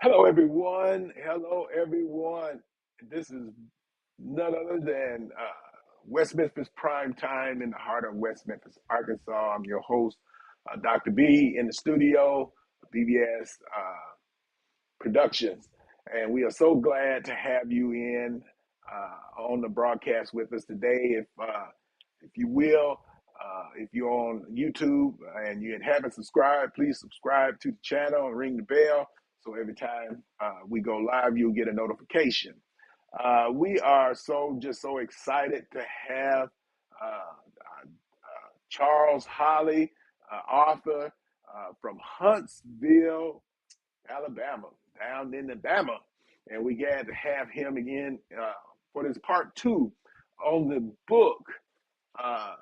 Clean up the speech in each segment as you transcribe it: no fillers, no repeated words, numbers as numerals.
Hello, everyone. Hello, everyone. This is none other than West Memphis Prime Time in the heart of West Memphis, Arkansas. I'm your host, Dr. B, in the studio, BBS Productions. And we are so glad to have you in on the broadcast with us today. If you will, if you're on YouTube and you haven't subscribed, please subscribe to the channel and ring the bell. So every time we go live, you'll get a notification. We are just so excited to have Charles Holly, author from Huntsville, Alabama, down in Alabama. And we got to have him again for this part two on the book, uh,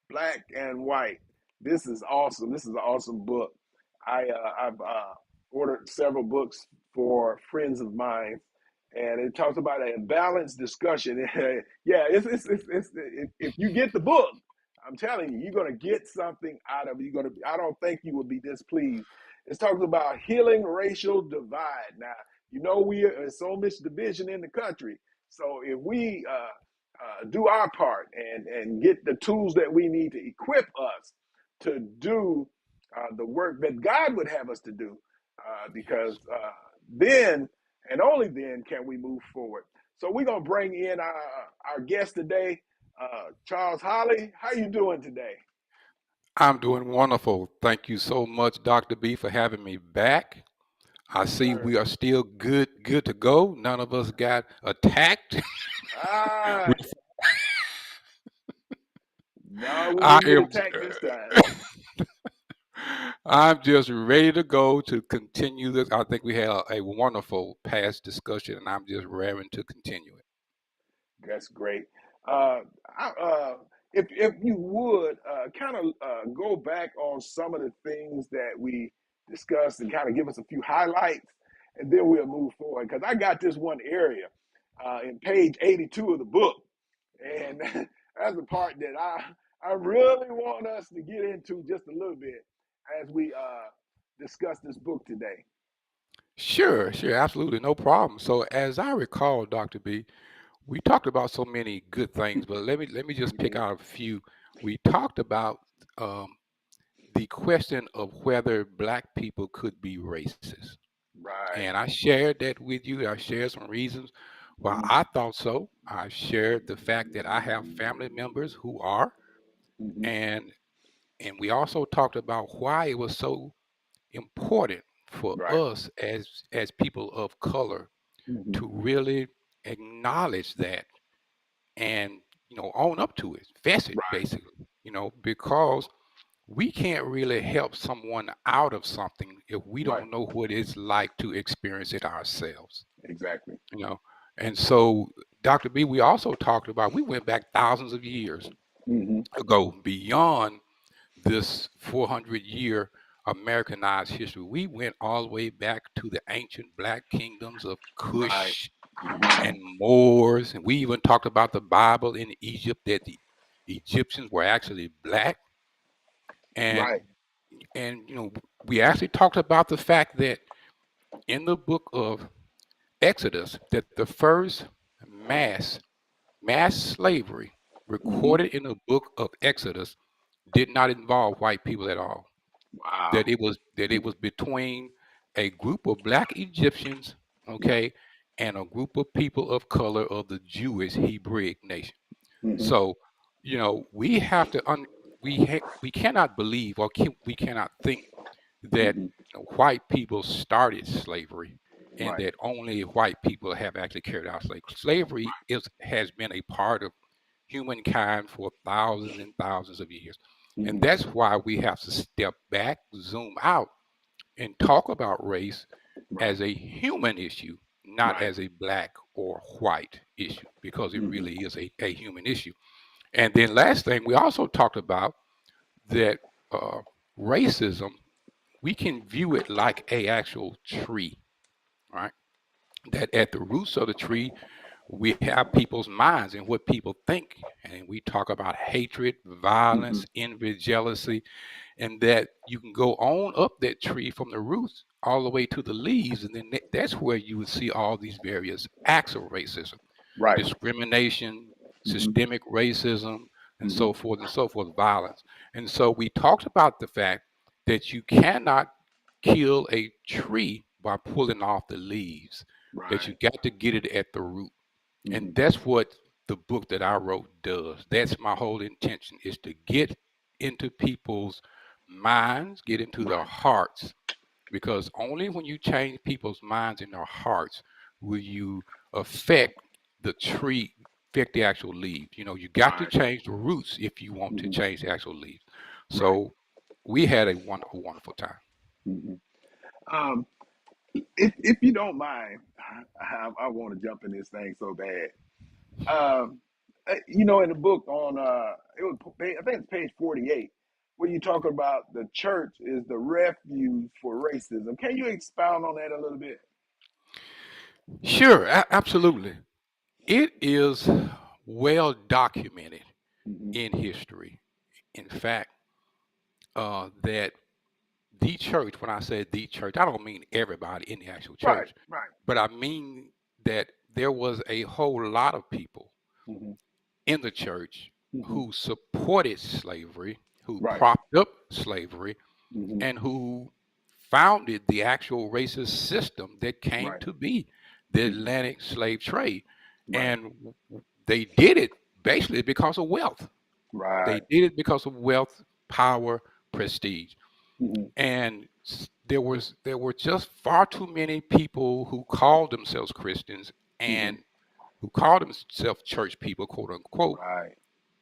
Black and White. This is awesome. This is an awesome book. I've ordered several books for friends of mine, and it talks about a balanced discussion. Yeah, if you get the book, I'm telling you, you're gonna get something out of it. You're gonna. I don't think you will be displeased. It talks about healing racial divide. Now, we are so much division in the country. So if we do our part and get the tools that we need to equip us to do the work that God would have us to do, because then and only then can we move forward. So we're gonna bring in our guest today, Charles Holly. How you doing today? I'm doing wonderful. Thank you so much, Dr. B, for having me back. I Yes, see sir. we are still good to go. None of us got attacked. Ah, no, we I didn't get am attacked this time. I'm just ready to go to continue this. I think we had a wonderful past discussion and I'm just raring to continue it. That's great. Uh, if you would kind of go back on some of the things that we discussed and kind of give us a few highlights, and then we'll move forward. Because I got this one area in page 82 of the book, and that's the part that I really want us to get into just a little bit as we discuss this book today. Sure, absolutely, no problem. So as I recall, Dr. B, we talked about so many good things, but let me just pick Mhm. out a few. We talked about um, the question of whether black people could be racist. Right. And I shared that with you. I shared some reasons why Hmm. I thought so. I shared the fact that I have family members who are, Hmm. and we also talked about why it was so important for Right. us as people of color Hmm. to really acknowledge that and own up to it, fess it Right. basically, because we can't really help someone out of something if we Right. don't know what it's like to experience it ourselves, Exactly. you know. And so, Dr. B, we also talked about, we went back thousands of years Hmm. ago beyond this 400-year Americanized history. We went all the way back to the ancient black kingdoms of Right. Kush Hmm. and Moors. And we even talked about the Bible in Egypt, that the Egyptians were actually black. And Right. we actually talked about the fact that in the book of Exodus, that the first mass mass slavery Hmm. recorded in the book of Exodus did not involve white people at all. Wow. That it was between a group of black Egyptians, Yep. okay, and a group of people of color of the Jewish Hebraic nation. Hmm. So, we have to we cannot believe, or we cannot think that Hmm. white people started slavery and Right. that only white people have actually carried out slavery. Slavery has been a part of humankind for thousands and thousands of years. And Hmm. that's why we have to step back, zoom out, and talk about race Right. as a human issue, not Right. as a black or white issue, because it Hmm. really is a human issue. And then last thing, we also talked about that uh, racism, we can view it like a actual tree, right? That at the roots of the tree, we have people's minds and what people think. And we talk about hatred, Hmm. violence, envy, jealousy. and that you can go on up that tree from the roots all the way to the leaves, and then that's where you would see all these various acts of racism, Right. discrimination, Mm-hmm. systemic racism, Mm-hmm. and so forth, violence. And so we talked about the fact that you cannot kill a tree by pulling off the leaves, that you Right. got to get it at the root. Mm-hmm. And that's what the book that I wrote does. That's my whole intention, is to get into people's minds, get into their Right. hearts, because only when you change people's minds and their hearts will you affect the tree, affect the actual leaves. You got to Right. change the roots if you want to Mm-hmm. change the actual leaves. Right. So we had a wonderful time. Mm-hmm. Um, if you don't mind, I want to jump in this thing so bad. Um, in the book on it was I think it's page 48, where you talk about the church is the refuge for racism. Can you expound on that a little bit? Sure, absolutely. It is well documented Hmm. in history, in fact, that the church, when I say the church, I don't mean everybody in the actual Right. church, Right. but I mean that there was a whole lot of people Hmm. in the church Hmm. who supported slavery, who Right. propped up slavery, Hmm. and who founded the actual racist system that came Right. to be the Hmm. Atlantic slave trade. Right. And they did it basically because of wealth. They Right. did it because of wealth, power, prestige. Hmm. And there were just far too many people who called themselves Christians Hmm. and who called themselves church people, quote unquote, Right.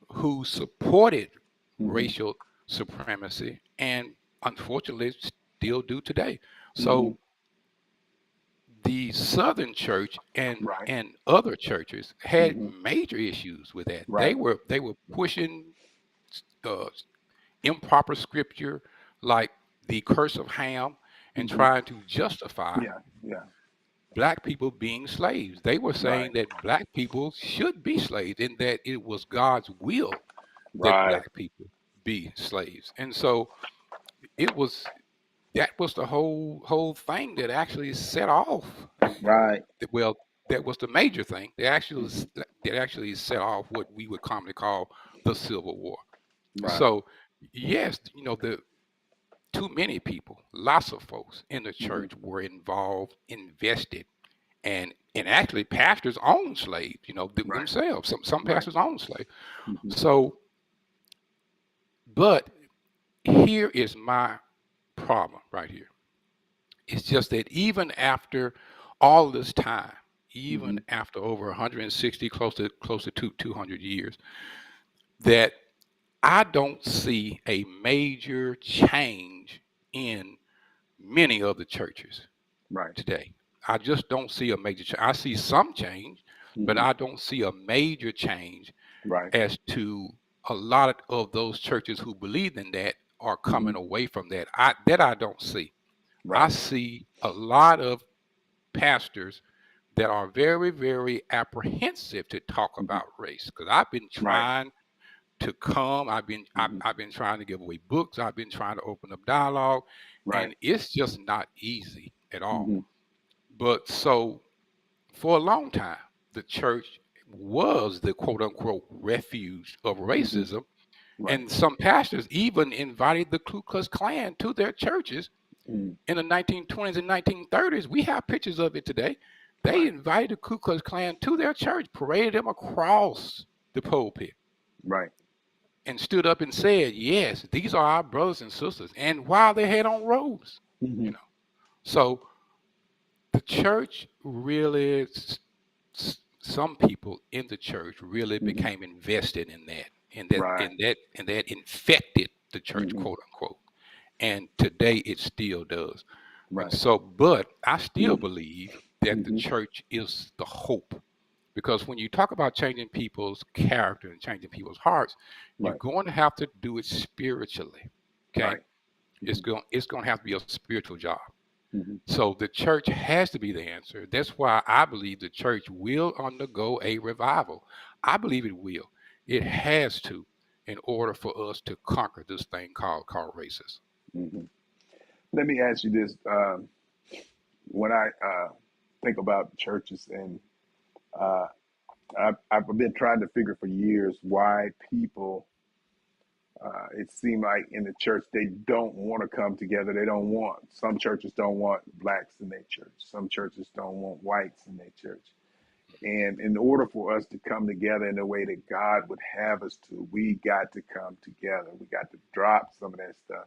who supported Hmm. racial supremacy and unfortunately still do today. Hmm. So the Southern Church Right. and other churches had Hmm. major issues with that. They Right. were they were pushing uh, improper scripture like the curse of Ham and Hmm. trying to justify Yeah. Yeah. black people being slaves. They were saying Right. that black people should be slaves and that it was God's will that Right. black people be slaves. And so it was that was the whole thing that actually set off, Right. well, that was the major thing Hmm. that actually set off what we would commonly call the Civil War. Right. So yes, the too many people, lots of folks in the Hmm. church were involved, invested, and actually pastors own slaves, Right. themselves. Some Right. pastors own slaves. Hmm. So, but here is my problem right here. It's just that even after all this time, Hmm. even after over 160, close to 200 years, that I don't see a major change in many of the churches Right. today. I just don't see a major change. I see some change, but Hmm. I don't see a major change Right. as to a lot of those churches who believe in that are Hmm. coming away from that. I don't see. I Right. see a lot of pastors that are very, very apprehensive to talk Hmm. about race. Because I've been Right. trying to come, Hmm. I've been trying to give away books, I've been trying to open up dialogue, Right. and it's just not easy at all. Hmm. But so for a long time, the church was the quote unquote refuge of Hmm. racism. Right. And some pastors even invited the Ku Klux Klan to their churches Mm. in the 1920s and 1930s. We have pictures of it today. They Right. invited the Ku Klux Klan to their church, paraded them across the pulpit, Right. and stood up and said, "Yes, these are our brothers and sisters." And while they had on robes, Hmm. you know. So the church really, some people in the church really Hmm. became invested in that, Right. and that infected the church, Hmm. quote unquote. And today it still does. And Right. so, but I still believe that the Hmm. church is the hope. Because when you talk about changing people's character and changing people's hearts, you're Right. going to have to do it spiritually. Okay? Right. Hmm. It's going to have to be a spiritual job. Hmm. So the church has to be the answer. That's why I believe the church will undergo a revival. I believe it will. It has to. in order for us to conquer this thing called racism. hmm Let me ask you this: when I think about churches, and uh, I've been trying to figure for years why people. It seemed like in the church they don't want to come together. They don't want. Some churches don't want blacks in their church. Some churches don't want whites in their church. And in order for us to come together in the way that God would have us to, we got to come together. We got to drop some of that stuff.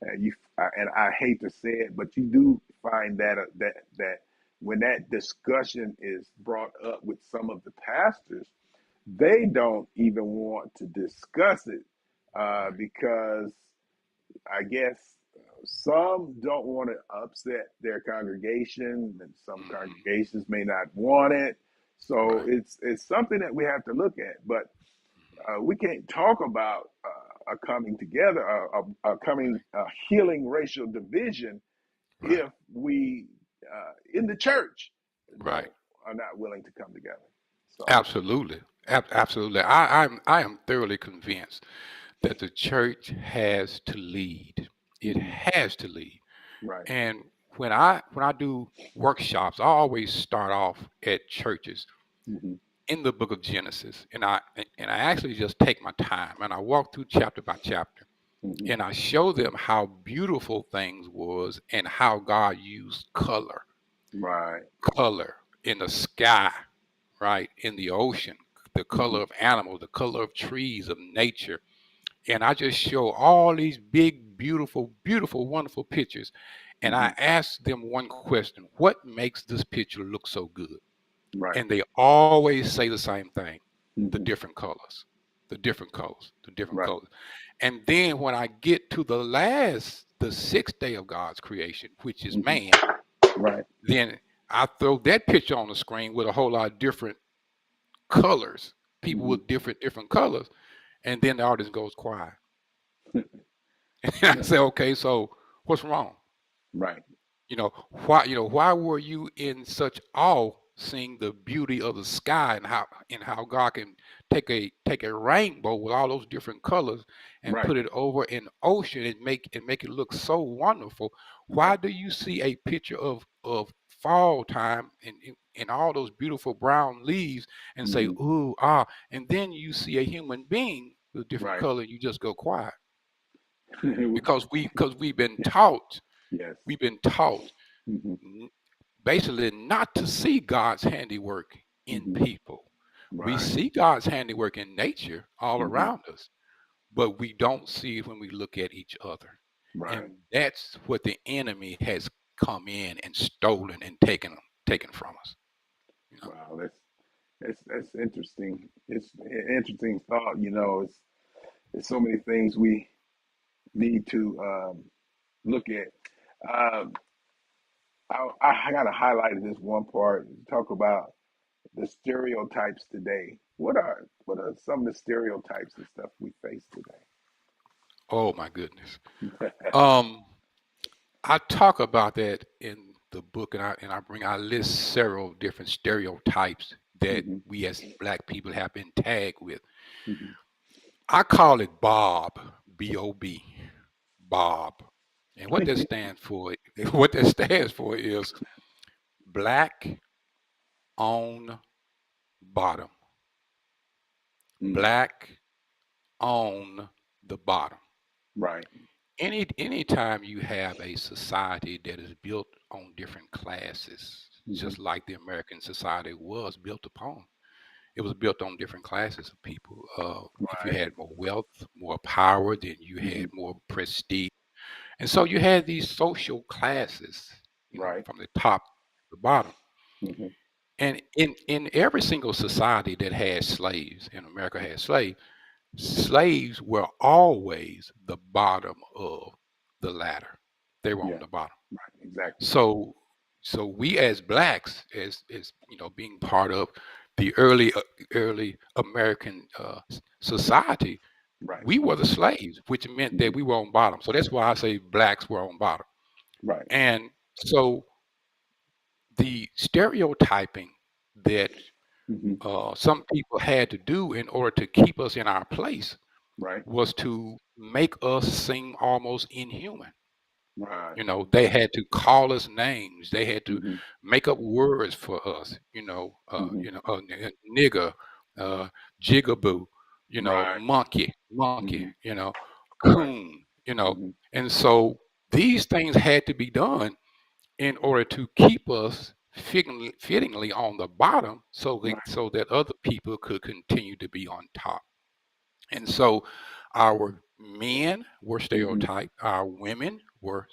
And I hate to say it, but you do find that when that discussion is brought up with some of the pastors, they don't even want to discuss it Right. because I guess some don't want to upset their congregation, and some Hmm. congregations may not want it. So Right. it's something that we have to look at. But we can't talk about a coming together, a coming healing racial division Right. if we in the church Right. don't are not willing to come together. So Absolutely. Absolutely. I am thoroughly convinced that the church has to lead. It mhm, has to lead. right. And when I do workshops, I always start off at churches Hmm. in the book of Genesis, and I actually just take my time and I walk through chapter by chapter, Hmm. and I show them how beautiful things was and how God used Right. color in the sky, right, in the ocean, the Hmm. color of animals, the color of trees, of nature. And I just show all these big, beautiful, beautiful, wonderful pictures. And Hmm. I ask them one question: what makes this picture look so good? Right. And they always say the same thing: the Hmm. different colors, the different colors, the different Right. colors. And then when I get to the sixth day of God's creation, which is Hmm. man, Right. then I throw that picture on the screen with a whole lot of different colors, people Hmm. with different colors, and then the artist goes quiet. And I Yeah. say, okay, so what's wrong? Right. Why were you in such awe seeing the beauty of the sky and how God can take a rainbow with all those different colors and Right. put it over an ocean and make it look so wonderful? Right. Why do you see a picture of fall time and all those beautiful brown leaves and say, Hmm. ooh, ah, and then you see a human being with a different Right. color, you just go quiet? Because we've been taught Yes. we've been taught Hmm. basically not to see God's handiwork in Hmm. people. We Right. see God's handiwork in nature all Hmm. around us, but we don't see it when we look at each other. Right. And that's what the enemy has come in and stolen and taken from us. You know. Wow. That's interesting. It's an interesting thought. It's so many things we need to look at. Um, I got to highlight this one part. Talk about the stereotypes today. What are some of the stereotypes and stuff we face Oh my goodness. today? Um, I talk about that in the book, and I list several different stereotypes that Hmm. we as black people have been tagged with. Hmm. I call it Bob, B-O-B, Bob. And what that stands for, what that stands for is black on bottom. Mm. Black on the bottom. Right. Anytime you have a society that is built on different classes, Hmm. just like the American society was built upon, it was built on different classes of people. If you Right. had more wealth, more power, then you had Hmm. more prestige. And so you had these social classes, Right. from the top to the bottom. Hmm. And in every single society that had slaves, and America had slaves were always the bottom of the ladder. They were on Yeah. the bottom. Right. Exactly. So so we as blacks, as being part of the early American society, Right. we were the slaves, which meant Hmm. that we were on bottom. So that's why I say blacks were on bottom. Right. And so the stereotyping that Hmm. some people had to do in order to keep us in our place Right. was to make us seem almost inhuman. Right. They had to call us names. They had to Mm-hmm. make up words for us. Mm-hmm. Nigger, uh, jigaboo, Right. monkey, Mm-hmm. Right. coon, Mm-hmm. and so these things had to be done in order to keep us fittingly on the bottom, Right. so that other people could continue to be on top. And so our men were Mm-hmm. stereotyped, our women were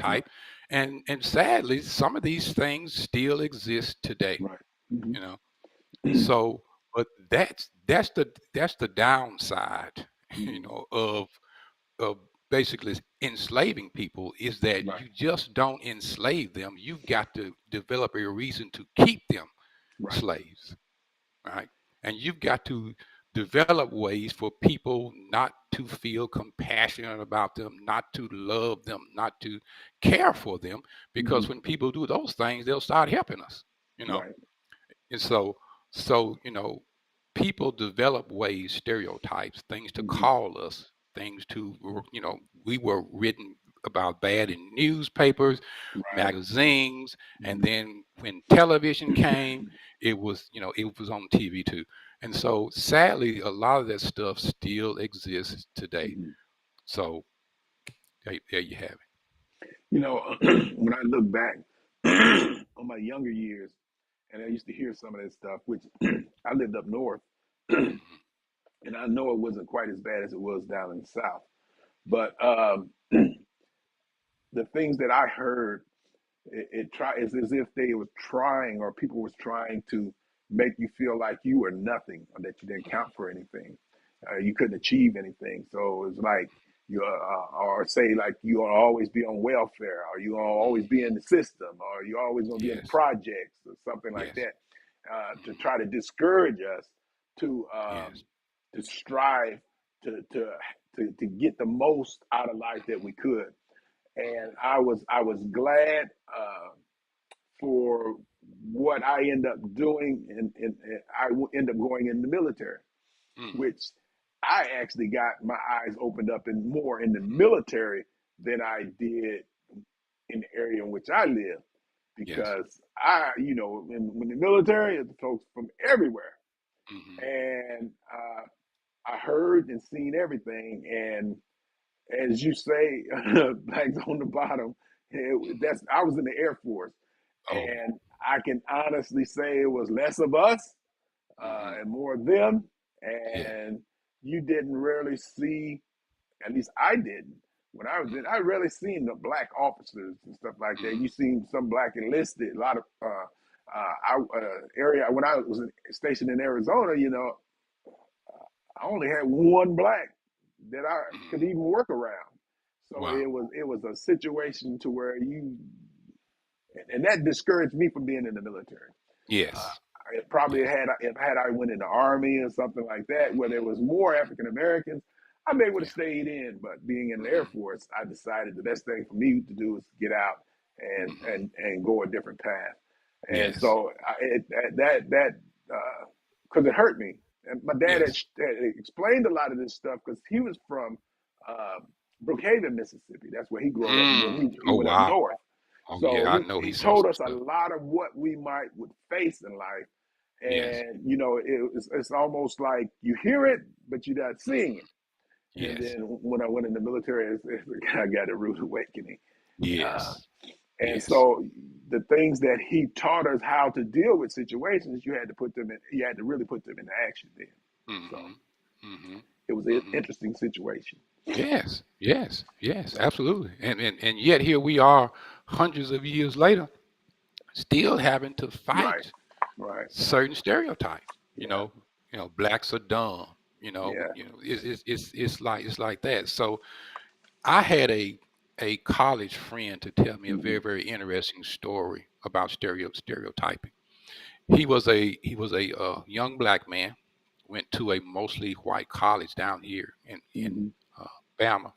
Right. stereotyped, and sadly, some of these things still exist today. Right. Mm-hmm. You know, so but that's the downside, Mm-hmm. of basically enslaving people is that Right. you just don't enslave them. You've got to develop a reason to keep them Right. slaves, right? And you've got to develop ways for people not to feel compassionate about them, not to love them, not to care for them, Mm-hmm. because when people do those things, they'll start helping us, you know. Right. And so people develop ways, stereotypes, things to Mm-hmm. call us, things to, we were written about bad in newspapers, Right. magazines, and Mm-hmm. then when television came, it was on TV too. And so sadly, a lot of that stuff still exists today. Mm-hmm. So there you have it. You know, when I look back on my younger years, and I used to hear some of that stuff, which I lived up north, and Hmm. I know it wasn't quite as bad as it was down in the south. But the things that I heard, it's as if they were trying, or people was trying to make you feel like you were nothing, or that you didn't count for anything, you couldn't achieve anything. So it's like you, or say like you will always be on welfare, or you will always be in the system, or you always going to be in the Yes, projects, or something like yes, that, to hmm, try to discourage us to yes, strive to to to get the most out of life that we could. And hmm, I was glad for what I end up doing, and end up going in the military, hmm, which I actually got my eyes opened up in more in the hmm, military than I did in the area in which I live, yes, because when the military is folks from everywhere, hmm, and I heard and seen everything, and as you say, back on the bottom, hmm. that's I was in the Air Force, Oh, and I can honestly say it was less of us hmm, and more of them, yeah, and you didn't really see, at least I didn't. When I was in, hmm, I rarely seen the black officers and stuff like that. hmm, You seen some black enlisted, a lot of area when I was stationed in Arizona. I only had one black that I could hmm. even work around. So Wow. it was a situation to where and that discouraged me from being in the military. Yes, It probably yes, had if had I went in the army or something like that, where there hmm, was more African Americans, I may would have yeah, stayed in. But being in the Air hmm, Force, I decided the best thing for me to do is get out and hmm, and go a different path. And yes, so that because it hurt me. And my dad yes, had explained a lot of this stuff because he was from uh, Brookhaven, Mississippi. That's where he grew up, and then he oh went up wow. north. Oh So yeah, I know he he saw told some us a stuff. lot of what we might would face in life, Yes, and it's almost like you hear it, but you're not seeing hmm, it. And yes, then when I went in the military, I got a rude awakening. Uh, yes, and yes, so the things that he taught us how to deal with situations, you had to really put them into action then. So hmm, hmm, it was an hmm. interesting situation. Yes, yes, yes, absolutely. And yet here we are, hundreds of years later, still having to Right, fight right, certain stereotypes. You yeah, know, blacks are dumb. yeah, It's like that. So I had a college friend to tell me a hmm, very very interesting story about stereotyping. He was a young black man, went to a mostly white college down here in hmm, uh, Bama,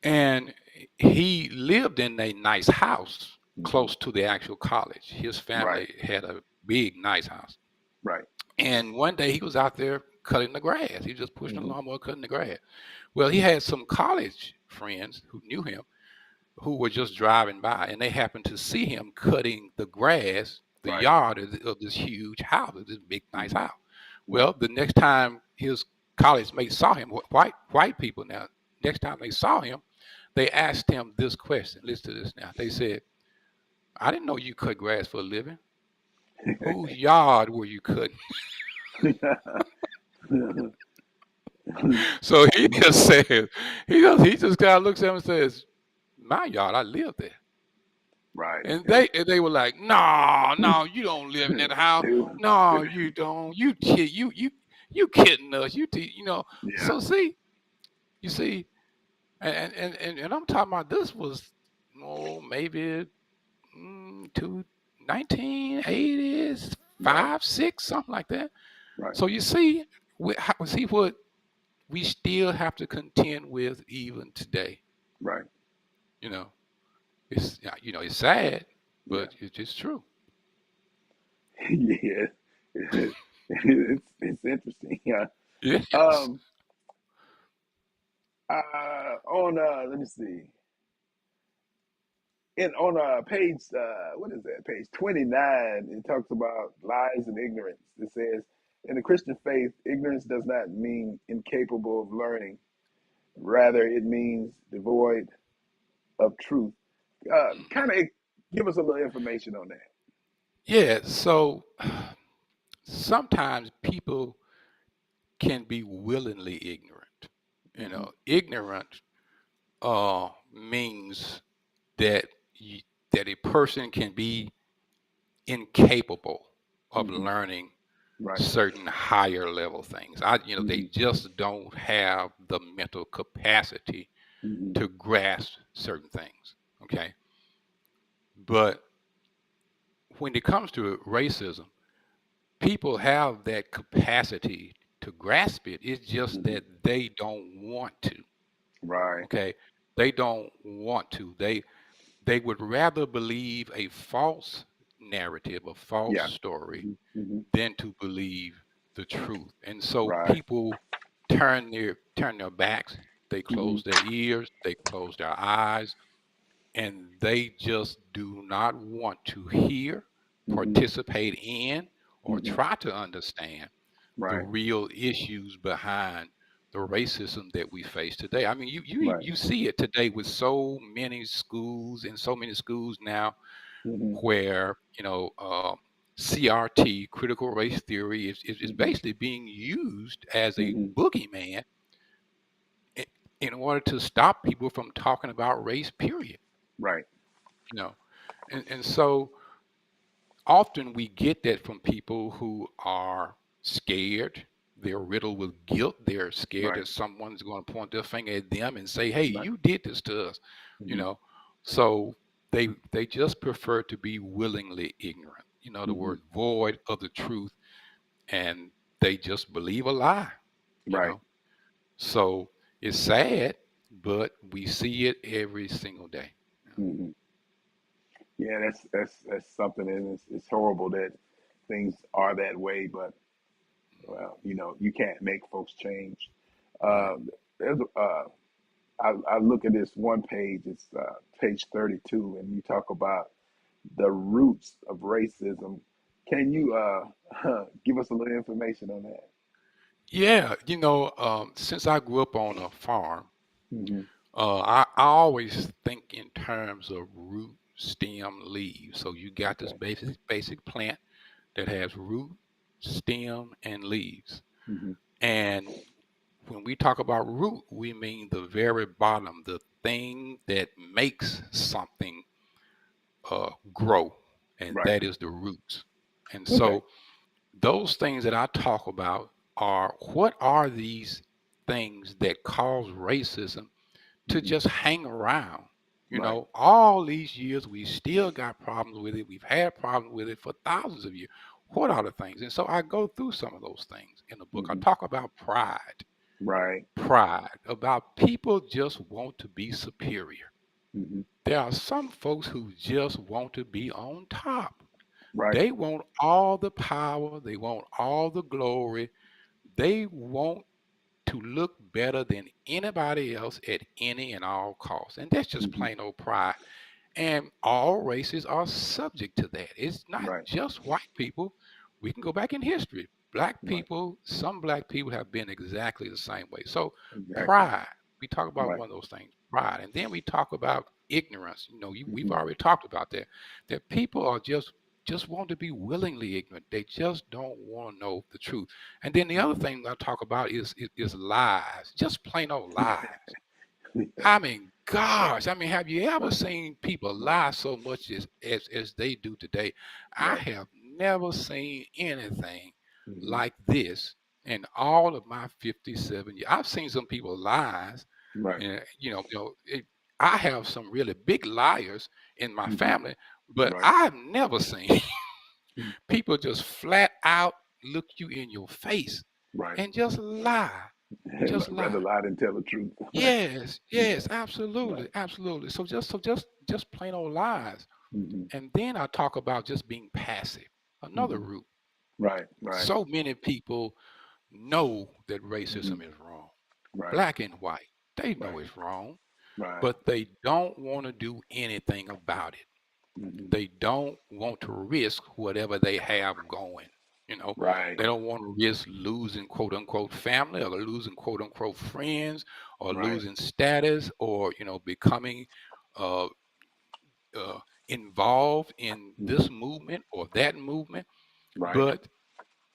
and he lived in a nice house hmm, close to the actual college. His right, family had a big nice house. right, And one day he was out there cutting the grass. He was just pushing the Hmm. lawnmower, cutting the grass. Well, he had some college friends who knew him who were just driving by, and they happened to see him cutting the grass, the Right. yard of this huge house, of this big, nice Hmm. house. Right. Well, the next time his college mates saw him, white people now, next time they saw him, they asked him this question. Listen to this now. They said, "I didn't know you cut grass for a living. Whose yard were you cutting?" So he just said, he just kind of looks at him and says, "My yard, I live there." Right. And they were like, "No, no, you don't live in that house. Ew. No, you don't. You kidding us. Yeah. So see, you see, and I'm talking about this was, maybe two 1980s, Right. 5, 6, something like that. Right. So you see, see what we still have to contend with even today. Right. You know, it's sad, Yeah. but it's just true. Yeah. It's interesting. Yeah. Yes. Um. On let me see. On page what is that? Page 29. It talks about lies and ignorance. It says, in the Christian faith, ignorance does not mean incapable of learning. Rather, it means devoid of truth. Mhm. Kind of give us a little information on that. Yeah. So sometimes people can be willingly ignorant. Hmm. Ignorant means that that a person can be incapable of Hmm. learning Right. certain higher level things. They Hmm. just don't have the mental capacity Hmm. to grasp certain things. Okay. But when it comes to racism, people have that capacity to grasp it. It's just Hmm. that they don't want to. Right. Okay. They don't want to. They would rather believe a false narrative, a false Yeah. story, Hmm. Hmm. than to believe the truth. And so Right. people turn their backs, they Hmm. close their ears, they close their eyes, and they just do not want to hear, Hmm. participate in, or Hmm. try to understand the Right. real issues behind the racism that we face today. I mean, Right. you see it today with so many schools, and so many schools now Hmm. where CRT, critical race theory, is Hmm. basically being used as a Hmm. boogeyman in, in order to stop people from talking about race. Period. Right. You know, and so often we get that from people who are scared. They're riddled with guilt. They're scared Right. that someone's going to point their finger at them and say, "Hey, Right. you did this to us." You Hmm. know, so they just prefer to be willingly ignorant. The Hmm. word void of the truth, and they just believe a lie. You Right. know, so it's sad, but we see it every single day. Hmm. Yeah, that's something, and it's horrible that things are that way. But well, you can't make folks change. Right. Uh, there's I look at this one page. It's page 32, and you talk about the roots of racism. Can you give us a little information on that? Yeah, since I grew up on a farm, Hmm. I always think in terms of root, stem, leaves. So you got this Okay. basic plant that has root, stem, and leaves. Hmm. And when we talk about root, we mean the very bottom, the thing that makes something grow, and Right. that is the roots. And Okay. so those things that I talk about are what are these things that cause racism to Hmm. just hang around. Right. All these years we still got problems with it. We've had problems with it for thousands of years. What are the things? And so I go through some of those things in the book. I Hmm. talk about pride, Right. about people just want to be superior. Hmm. There are some folks who just want to be on top. Right. They want all the power, they want all the glory, They want to look better than anybody else at any and all costs. And that's just Hmm. plain old pride. And all races are subject to that. It's not Right. just white people. We can go back in history. Black Right. people, some black people have been exactly the same way. So Exactly. pride, we talk about Right. one of those things, pride. And then we talk about ignorance. We've Hmm. already talked about that. That people are just want to be willingly ignorant. They just don't want to know the truth. And then the other Hmm. thing I talk about is lies, just plain old lies. I mean, gosh, I mean, have you ever seen people Right. lie so much as they do today? I Right. have never seen anything Hmm. like this in all of my 57 years. I've seen some people lies, Right. and I have some really big liars in my Hmm. family, but Right. I've never seen people just flat out look you in your face Right. and just lie, just lie. Rather lie than tell the truth. Yes, Yeah. yes, absolutely, Right. absolutely. So just plain old lies. Hmm. And then I talk about just being passive. Another Hmm. route. Right. Right. So many people know that Hmm. racism is wrong. Right. Black and white, they know Right. it's wrong, Right. but they don't want to do anything about it. Hmm. They don't want to risk whatever they have going. Right. They don't want to risk losing quote unquote family, or losing quote unquote friends, or Right. losing status, or becoming uh, uh, involved in Hmm. this movement or that movement. Right. But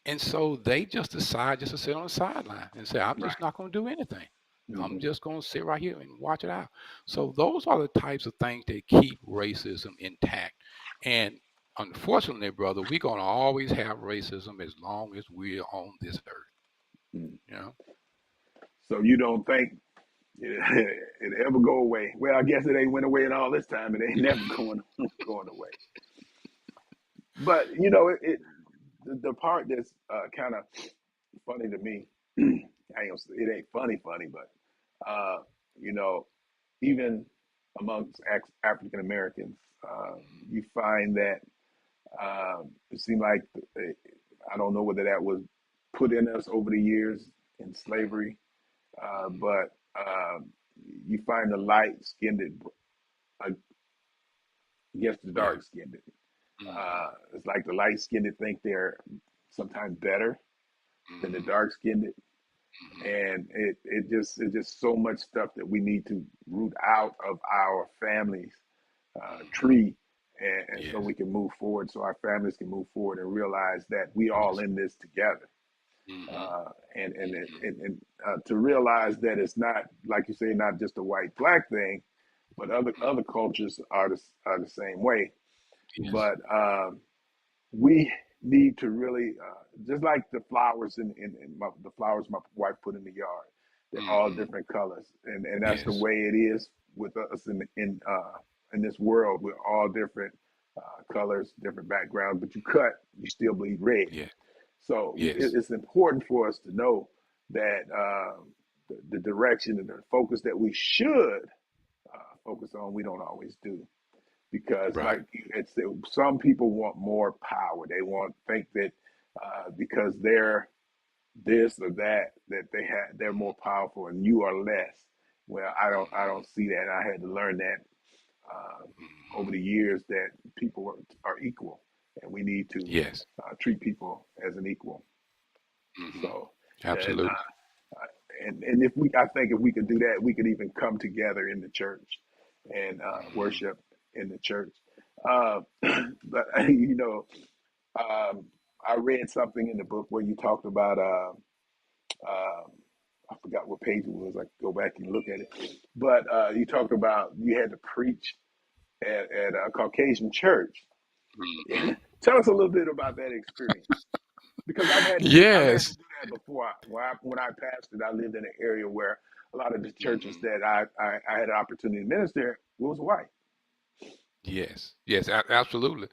and so they just decide just to sit on the sideline and say, I'm Right. just not going to do anything. I'm Hmm. just going to sit right here and watch it out. So those are the types of things that keep racism intact. And unfortunately, brother, we're going to always have racism as long as we're on this earth. Hmm. You know? So you don't think it ever go away? Well, I guess it ain't went away in all this time. It ain't never going away. But the part that's kind of funny to me, I ain't it ain't funny, but uh, you know, even amongst African Americans, you find that it seemed like I don't know whether that was put in us over the years in slavery, but you find the light skinned against the Yeah. dark skinned. Hmm. It's like the light skinned think they're sometimes better than the Hmm. dark skinned, Hmm. and it's just so much stuff that we need to root out of our families Hmm. tree, and so Yes. we can move forward, so our families can move forward and realize that we all Yes. in this together. Hmm. And to realize that it's not, like you say, not just a white black thing, but other cultures are the same way. Yes. But we need to really, just like the flowers the flowers my wife put in the yard. They're all Hmm. different colors, and that's the Yes. way it is with us in this world. We're all different colors, different backgrounds, but you cut, you still bleed red. Yeah. So Yes. it's important for us to know that the direction and the focus that we should focus on, we don't always do because Right. like it's some people want more power. They want think that because they're this or that they're more powerful and you are less. Well, I Hmm. don't see that. I had to learn that uh, over Hmm. the years that people are equal and we need to Yes. treat people as an equal. Hmm. So and Absolutely. and if we I think if we could do that, we could even come together in the church and Hmm. worship in the church. But um, I read something in the book where you talked about uh, I forgot what page it was. I could go back and look at it, but you talked about you had to preach at a Caucasian church. Hmm. Tell us a little bit about that experience because I've had to Yes. do that before. When I pastored, I lived in an area where a lot of the churches Hmm. that I had an opportunity to minister was white. Yes. Yes. Absolutely.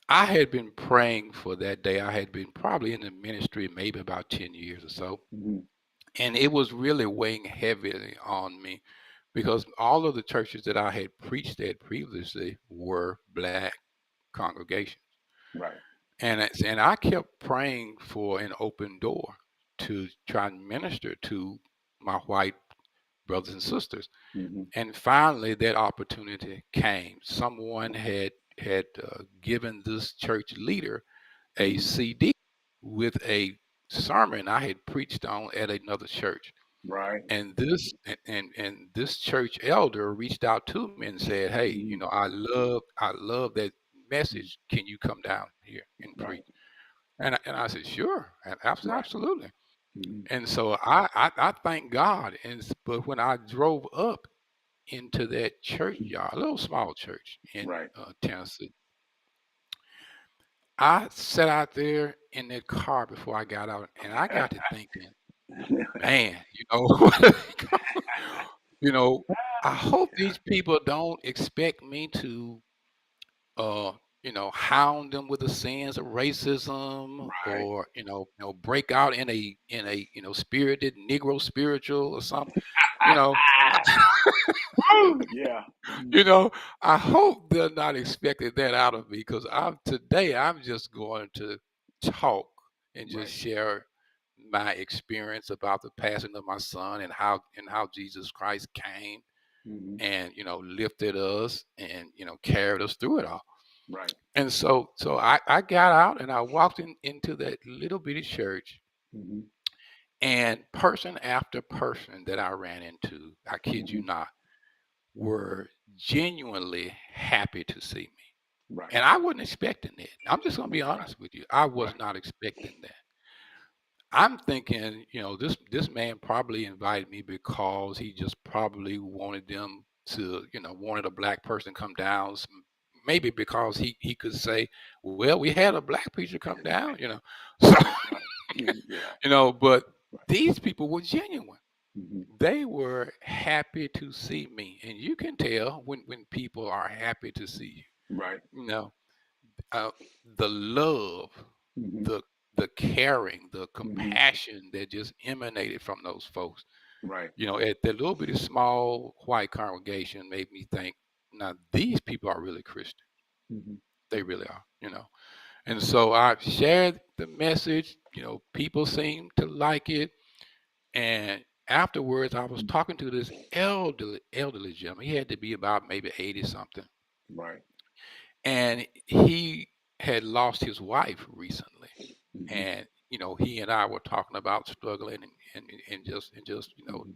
I had been praying for that day. I had been probably in the ministry maybe about 10 years or so. Hmm. And it was really weighing heavily on me because all of the churches that I had preached at previously were black congregations. Right. And I kept praying for an open door. to try and minister to my white brothers and sisters. Mm-hmm. And finally, that opportunity came. Someone had given this church leader a Mm-hmm. CD with a sermon I had preached on at another church. Right. And this church elder reached out to me and said, "Hey, Mm-hmm. I love that message. Can you come down here and preach?" Right. And I said, "Sure, Right. absolutely." Mm-hmm. And so I thank God. But when I drove up into that churchyard, a little small church in Right. Tennessee, I sat out there in that car before I got out, and I got to thinking, man, you know, I hope these people don't expect me to, uh, hound them with the sins of racism, Right. or break out in a spirited Negro spiritual or something. You know, Woo! Yeah. you know, I hope they're not expecting that out of me, because I'm just going to talk and just Right. share my experience about the passing of my son, and how Jesus Christ came Mm-hmm. and lifted us and carried us through it all. Right. And so I got out and I walked into that little bitty church, Mm-hmm. and person after person that I ran into, I kid Mm-hmm. you not, were genuinely happy to see me. Right. And I wasn't expecting that. I'm just going to be Right. honest with you. I was Right. not expecting that. I'm thinking, this man probably invited me because he just probably wanted them to, wanted a black person come down. Maybe because he could say, well, we had a black preacher come down. So, Right. Mm, yeah. but Right. these people were genuine. Mm-hmm. They were happy to see me. And you can tell when people are happy to see Right. you, uh, the love, Mm-hmm. the the caring, the Mm-hmm. compassion that just emanated from those folks. Right. At that little bitty small white congregation made me think, now these people are really Christian. Mm-hmm. They really are. And so I shared the message. People seemed to like it. And afterwards, I was talking to this elderly gentleman. He had to be about maybe 80 something. Right. And he had lost his wife recently. Mm-hmm. And he and I were talking about struggling and just Mm-hmm.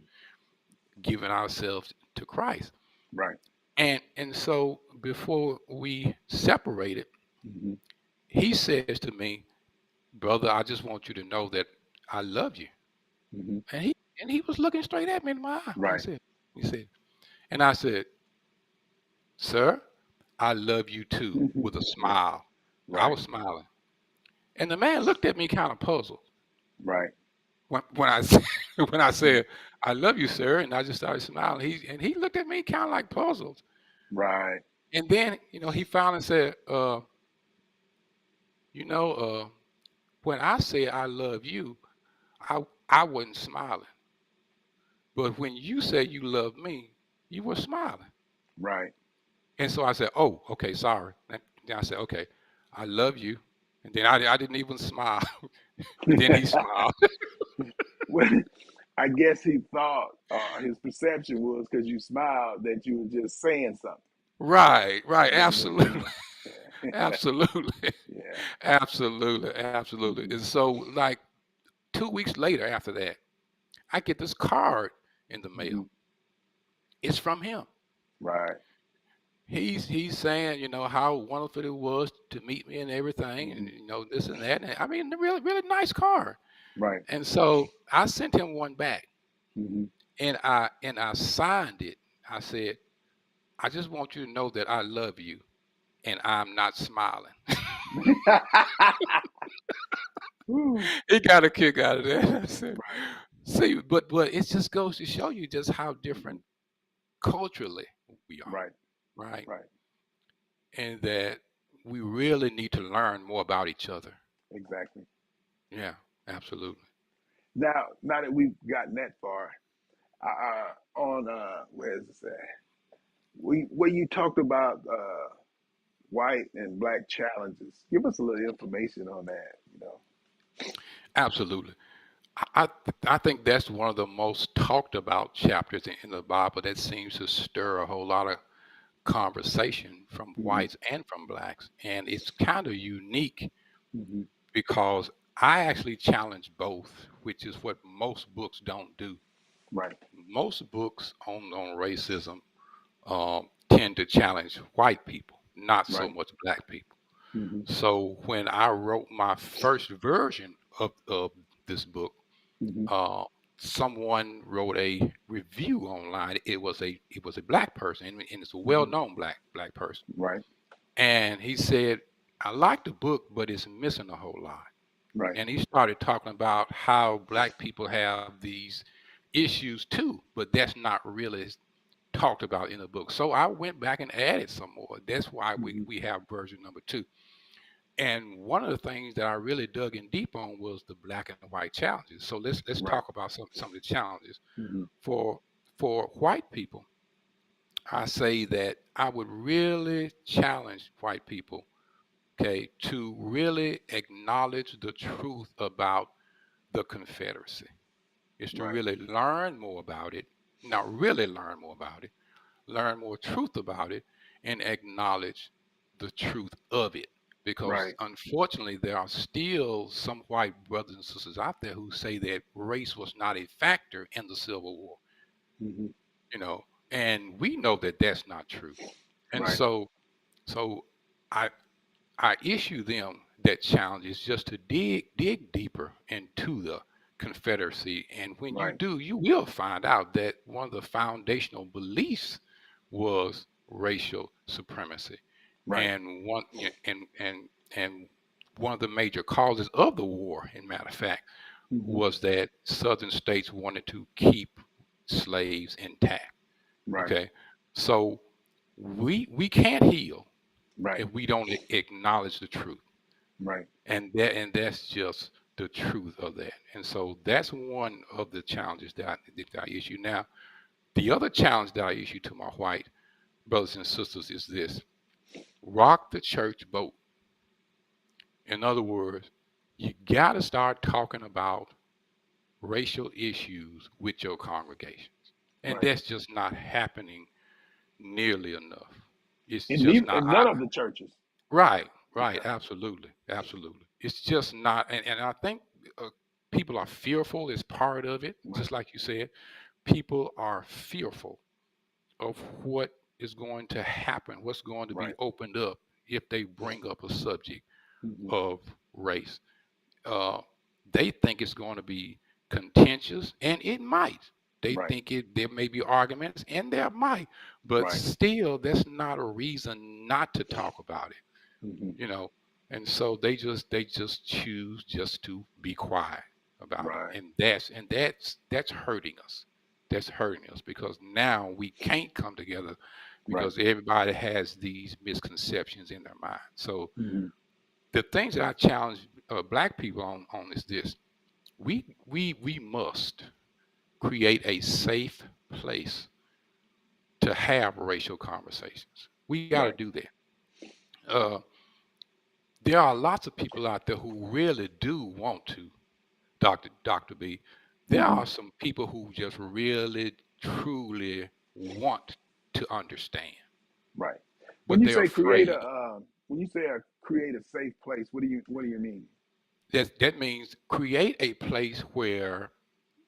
giving ourselves to Christ. Right. And so before we separated, Mm-hmm. he says to me, "Brother, I just want you to know that I love you." Mm-hmm. And he was looking straight at me in my eye when Right. he said, and I said, "Sir, I love you too," with a Yeah. smile. I Right. was smiling. And the man looked at me kind of puzzled Right. when I said, when I said, "I love you, sir," and I just started smiling. He looked at me kind of like puzzled. Right. And then, he finally said, you know, when I say I love you, I wasn't smiling. But when you say you love me, you were smiling. Right. And so I said, "Oh, okay, sorry." And then I said, "Okay, I love you." And then I didn't even smile. And then he smiled. Well, I guess he thought his perception was because you smiled that you were just saying something. Right, right, Yeah. Yeah. absolutely, Yeah. absolutely, Yeah. absolutely, absolutely. Mm-hmm. And so, like 2 weeks later, after that, I get this card in the Mm-hmm. mail. It's from him. Right. He's saying, how wonderful it was to meet me and everything, and Mm-hmm. this and that. And I mean, a really, really nice card. Right. And so I sent him one back, Mm-hmm. and I signed it. I said, "I just want you to know that I love you, and I'm not smiling." Woo. He got a kick out of that. I said, Right. "See, but it just goes to show you just how Mm-hmm. different culturally we are, Right. right? Right. And that we really need to learn more about each other." Exactly. Yeah, absolutely. Now that we've gotten that far, on where is this at? We where you talked about white and black challenges. Give us a little information on that. Absolutely. I think that's one of the most talked about chapters in the Bible that seems to stir a whole lot of conversation from Hmm. whites and from blacks. And it's kind of unique Hmm. because I actually challenge both, which is what most books don't do. Right. Most books on racism tend to challenge white people, not so Right. much black people. Hmm. So when I wrote my first version of this book, Hmm. uh, someone wrote a review online. It was a black person, and it's a Hmm. well-known black person. Right. And he said, "I like the book, but it's missing a whole lot." Right. And he started talking about how black people have these issues too, but that's not really talked about in the book. So I went back and added some more. That's why we, Hmm. we have version number two. And one of the things that I really dug in deep on was the black and white challenges. So let's talk Right. about some of the challenges. Hmm. For for white people, I say that I would really challenge white people, okay, to really acknowledge the truth about the Confederacy. Is to Right. really learn more about it, not really learn more about it, learn more truth about it, and acknowledge the truth of it. Because Right. unfortunately, there are still some white brothers and sisters out there who say that race was not a factor in the Civil War, Hmm. and we know that that's not true. And Right. so I I issue them that challenge is just to dig deeper into the Confederacy, and when you Right. do, you will find out that one of the foundational beliefs was racial supremacy, Right. and and one of the major causes of the war, in matter of fact, Hmm. was that Southern states wanted to keep slaves intact. Right. Okay, so we can't heal Right. if we don't acknowledge the truth, Right. and that's just the truth of that. And so that's one of the challenges that I issue. Now, the other challenge that I issue to my white brothers and sisters is this: rock the church boat. In other words, you got to start talking about racial issues with your congregations, and Right. that's just not happening nearly enough. It's And just neither, not. and none of the churches. Right, right, Okay. absolutely, absolutely. It's just not, and I think people are fearful is part of it. Right. Just like you said, people are fearful of what is going to happen, what's going to be Right. opened up if they bring up a subject Hmm. of race. Uh, they think it's going to be contentious, and it might. They Right. think there may be arguments, and there might, but Right. still, that's not a reason not to talk about it, Hmm. you know. And so they just choose just to be quiet about it, Right. and that's hurting us. That's hurting us because now we can't come together Right. because everybody has these misconceptions in their mind. So Hmm. the things that I challenge black people on is this: we must create a safe place to have racial conversations. We got to Right. do that. uh, there are lots of people out there who really do want to, Dr. B. There Hmm. are some people who just really, truly want to understand, Right. When but you they're say afraid. when you say create a safe place, what do you mean? That means create a place where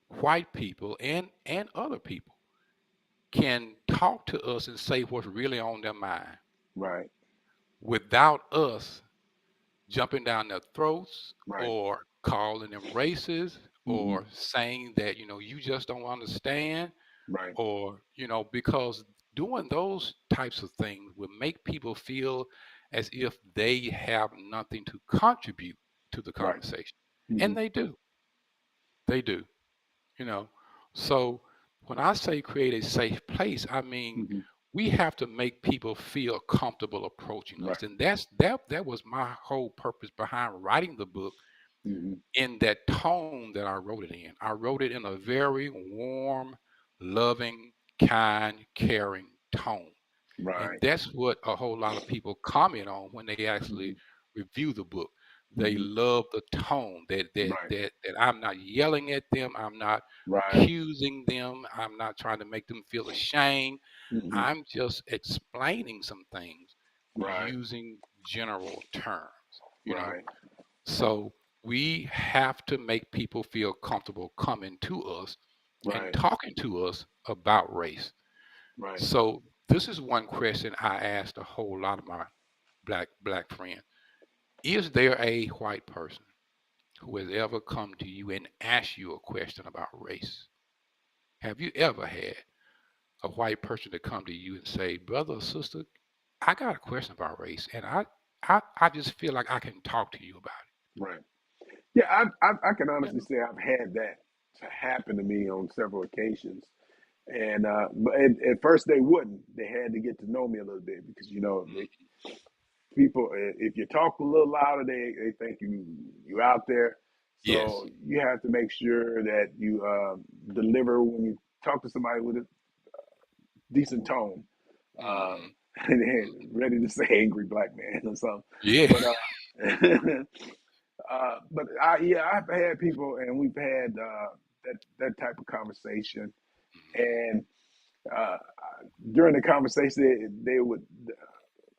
white people and other people can talk to us and say what's really on their mind Right. without us jumping down their throats Right. or calling them racist Hmm. or saying that you just don't understand, Right. or because doing those types of things will make people feel as if they have nothing to contribute to the Right. conversation, Hmm. and they do you know so when I say create a safe place, I mean Hmm. we have to make people feel comfortable approaching Right. us, and that was my whole purpose behind writing the book Hmm. in that tone that I wrote it in. I wrote it in a very warm, loving, kind, caring tone. And Right. that's what a whole lot of people comment on when they actually Hmm. review the book. They Hmm. love the tone Right. that I'm not yelling at them. I'm not Right. accusing them. I'm not trying to make them feel ashamed. Hmm. I'm just explaining some things Right. using general terms, you know. Right. So we have to make people feel comfortable coming to us and Right. talking to us about race. Right. So this is one question I asked a whole lot of my black friends. Is there a white person who has ever come to you and asked you a question about race? Have you ever had a white person to come to you and say, brother or sister, I got a question about race, and I just feel like I can talk to you about Right. Yeah, I can it. honestly say I've had that to happen to me on several occasions. And but at first they wouldn't. They had to get to know me a little bit because people, if you talk a little louder, they think you out there. Yes. So you have to make sure that you deliver when you talk to somebody with a decent tone, uh, Hmm. and ready to say angry black man or something. Yeah. But but yeah, I've had people, and we've had that type of conversation, and uh, during the conversation, they would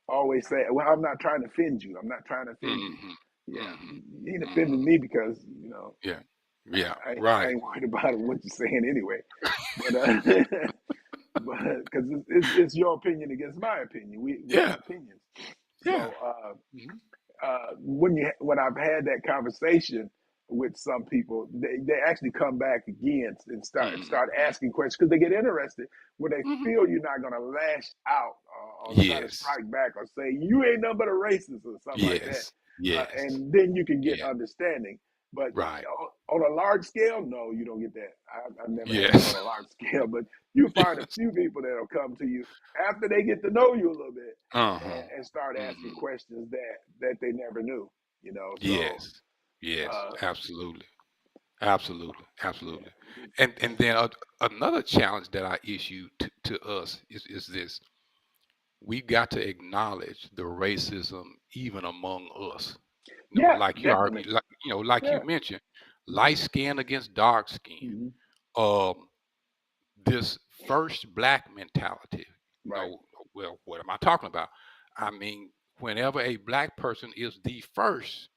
always say, "Well, I'm not trying to offend you. I'm not trying to offend you." Hmm. Yeah, Hmm. you ain't offending Hmm. me because Yeah. Yeah. I Right. ain't worried about what you're saying anyway. But but because it's your opinion against my opinion. We got Yeah. opinions. Yeah. So Hmm. when I've had that conversation with some people, they actually come back again and start Hmm. asking questions because they get interested when they Hmm. feel you're not going to lash out or try to Yes. strike back or say you ain't nothing but a racist or something like that, Yes. Yes. and then you can get Yeah. understanding. But Right. on a large scale, no, you don't get that. I've never had that on Yes. a large scale, but you find a Yes. few people that'll come to you after they get to know you a little bit Uh-huh. and start asking Hmm. questions that they never knew. You know, so Yes. Yes. uh, Absolutely. Absolutely. yeah, Absolutely. And then another challenge that I issue to us is this. We got to acknowledge the racism even among us. yeah, Like you are, definitely, like you yeah, mentioned, hmm light skin against dark skin. hmm Um, this first black mentality. right, Well, what am I talking about? I mean, whenever a black person is the first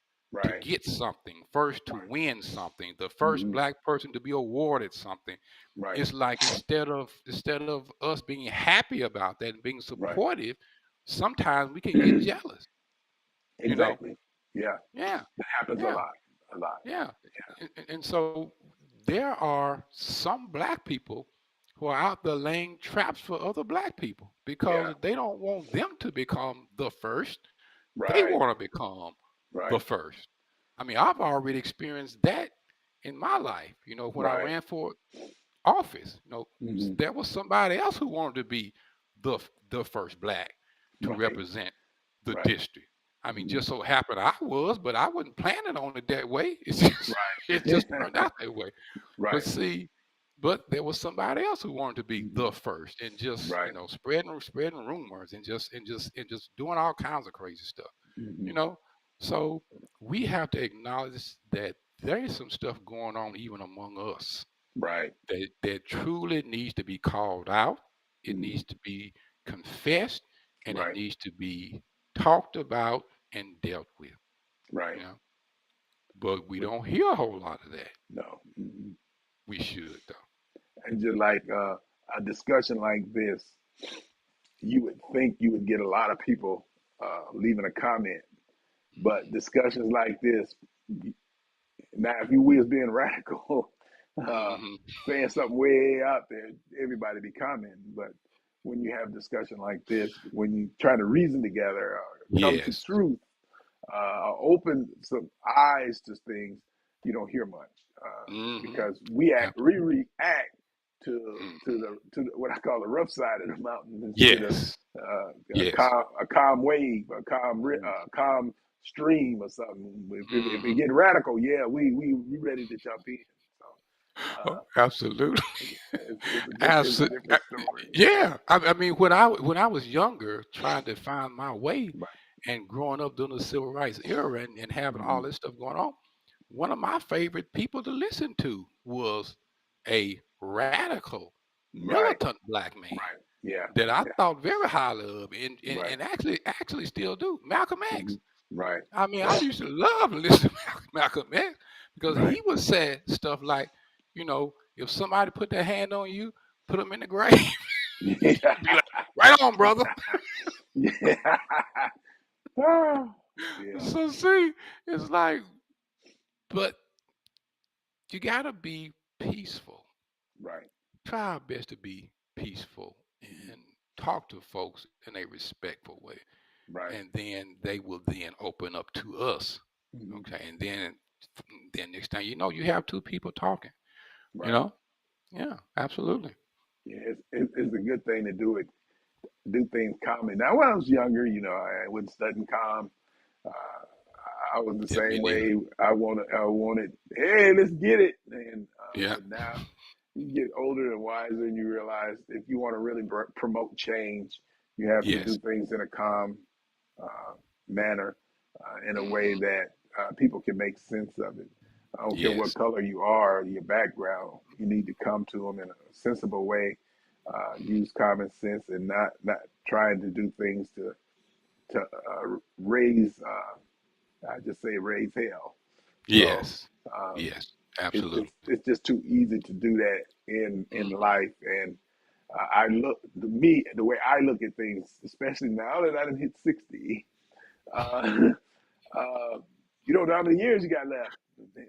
to right, get something, first to right, win something, the first hmm black person to be awarded something, right, it's like instead of us being happy about that and being right, supportive, sometimes we can get jealous, you know? exactly, yeah, Yeah, that happens yeah, a lot, yeah. And so there are some black people who are out there laying traps for other black people yeah, because they don't want them to become the first. They right, want to become the right, first. I mean, I've already experienced that in my life. When I right, ran for office. hmm There was somebody else who wanted to be the first black to right, represent the right, district. I mean, hmm just so happened I was, but I wasn't planning on it that way. It's just it right, just turned out that way. But right, see, but there was somebody else who wanted to be hmm the first and just right, spreading rumors and just doing all kinds of crazy stuff. hmm You know, so we have to acknowledge that there is some stuff going on even among us right, that truly needs to be called out. It hmm needs to be confessed, and it right, needs to be talked about and dealt with. right. You know, but we don't hear a whole lot of that. No. Mhm. We should though. And just like a discussion like this, you would think you would get a lot of people leaving a comment, but discussions like this, now if you was being radical, uh, Hmm. saying something way out there, everybody be commenting. But when you have discussion like this, when you try to reason together or come to Yes. truth, open some eyes to things, you don't hear much Hmm. because we Absolutely. react Hmm. to the, what I call the rough side of the mountain instead of Yes. Yes. a calm wave, Mm. calm stream or something. If it Hmm. get radical, yeah, we ready to jump in. So Oh, uh, absolutely. it's a Uh, different story. yeah. I mean, when I was younger, trying to find my way, Right. and growing up during the civil rights era and having all this stuff going on, one of my favorite people to listen to was a radical, Right. militant black man Right. Yeah. that I Yeah. thought very highly of, Right. and actually still do. Malcolm Hmm. X. Right. I mean, I used to love to listen to Malcolm X because Right. he would say stuff like, if somebody put their hand on you, put them in the grave. Yeah. Be like, right on, brother. Yeah. Ah, yeah. So see, it's like, but you gotta be peaceful. Right. Try our best to be peaceful Hmm. and talk to folks in a respectful way, Right. and then they will then open up to us. Hmm. Okay, and then next time you have two people talking. You Right. know, yeah, absolutely. Yeah. It's a good thing to do it. Do things calmly. Now, when I was younger, I wasn't studying calm. Uh, I was the Yeah, me same neither. way. I wanted. Hey, let's get it. And Yeah. but now you get older and wiser, and you realize if you want to really promote change, you have to Yes. do things in a calm uh, manner, in a way Hmm. that people can make sense of it. I don't care what Yes. color you are, your background. You need to come to them in a sensible way. Use common sense and not trying to do things to raise. I just say raise hell. So Yes. um, Yes. it's Absolutely. it's just too easy to do that in Hmm. life. And I look me the way I look at things, especially now that I done hit 60. Uh, uh, you don't know how many years you got left,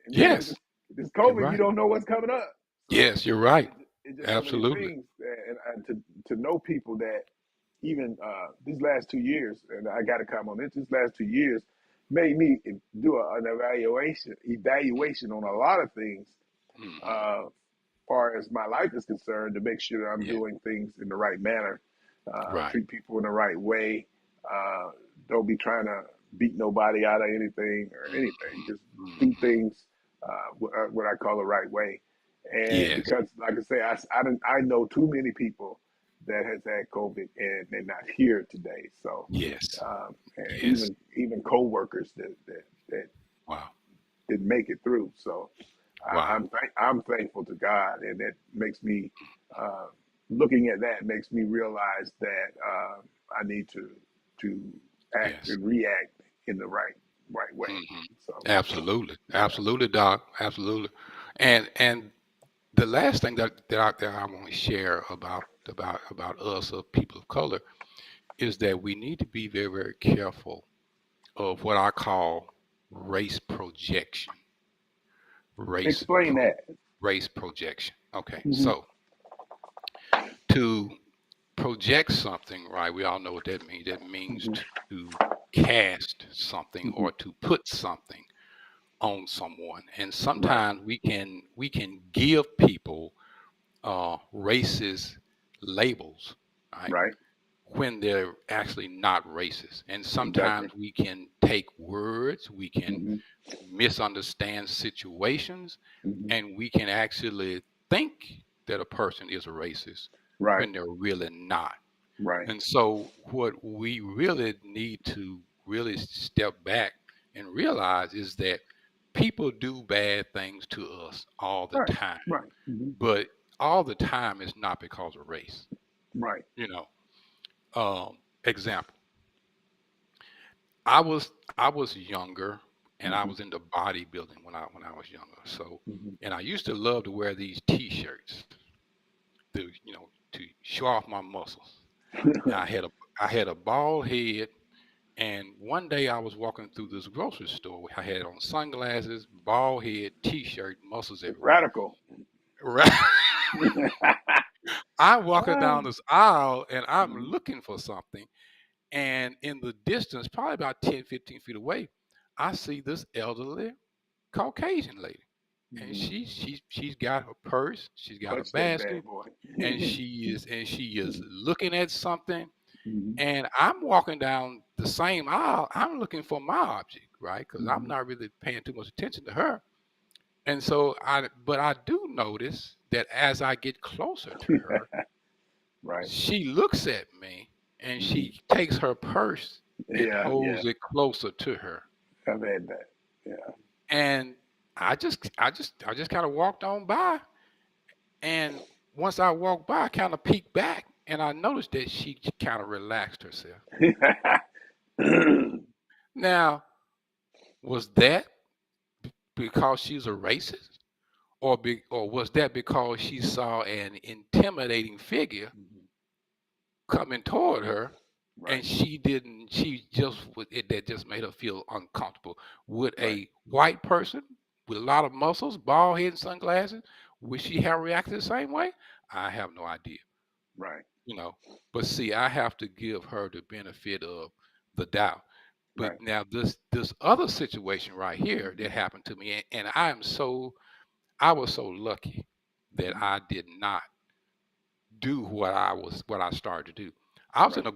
and then with Yes. this You're COVID, you right. don't know what's coming up. So Yes, you're right. it's just so many Absolutely. things, and to know people that even these last 2 years, and I got to comment on this. These last 2 years made me do an evaluation on a lot of things, Hmm. uh, far as my life is concerned, to make sure that I'm Yeah. doing things in the right manner, Right. treat people in the right way, uh, don't be trying to beat nobody out of anything or anything. Hmm. Just do Hmm. things what I call the right way. And Yes. because, like I say, I know too many people that has had COVID and they're not here today. So, Yes. and Yes. even coworkers that Wow. didn't make it through. So Wow. I'm thankful to God, and that makes me uh, looking at that makes me realize that I need to act Yes. and react in the right way. Hmm. So Absolutely. yeah, Absolutely, Doc. Absolutely. And the last thing that I want to share about us, of people of color, is that we need to be very, very careful of what I call race projection. Race explain pro that. race projection. Okay, Hmm. so to project something, right? We all know what that means. That means Hmm. to cast something or Hmm. to put something on someone. And Right, sometimes we can give people racist labels, right? right, When they're actually not racist. And exactly. sometimes we can take words, we can Hmm. misunderstand situations, Hmm. and we can actually think that a person is a racist Right, when they're really not. right, And so, what we really need to really step back and realize is that people do bad things to us all the right, time, right, hmm, but all the time is not because of race. right. You know, example, I was younger, and I Hmm. was into bodybuilding when I was younger. So, Hmm. and I used to love to wear these T-shirts to show off my muscles. And I had a bald head, and one day I was walking through this grocery store. I had on sunglasses, bald head, T-shirt, muscles everywhere. Radical. Right. I'm walking Ah, down this aisle, and I'm mhm, looking for something. And in the distance, probably about 10, 15 feet away, I see this elderly Caucasian lady. And mhm. she's got her purse, she's got a Touch that bad basket, boy. and she is looking at something. Mhm, And I'm walking down the same aisle. I'm looking for my object, right? Because I'm mhm. not really paying too much attention to her. And so but I do notice that as I get closer to her, Right. she looks at me and Mhm, she takes her purse. and Yeah, yeah. holds it closer to her. I've had that. Yeah. And I just kind of walked on by, and once I walked by, I kind of peeked back, and I noticed that she kind of relaxed herself. Now, was that because she's a racist, or was that because she saw an intimidating figure coming toward her, Right, and she just that just made her feel uncomfortable? Would right, a white person with a lot of muscles, bald head and sunglasses, would she have reacted the same way? I have no idea, right, you know. But see, I have to give her the benefit of the doubt. But right. now this other situation right here that Hmm. happened to me, and I was so lucky that Hmm. I did not do what I started to do. I was in Right. a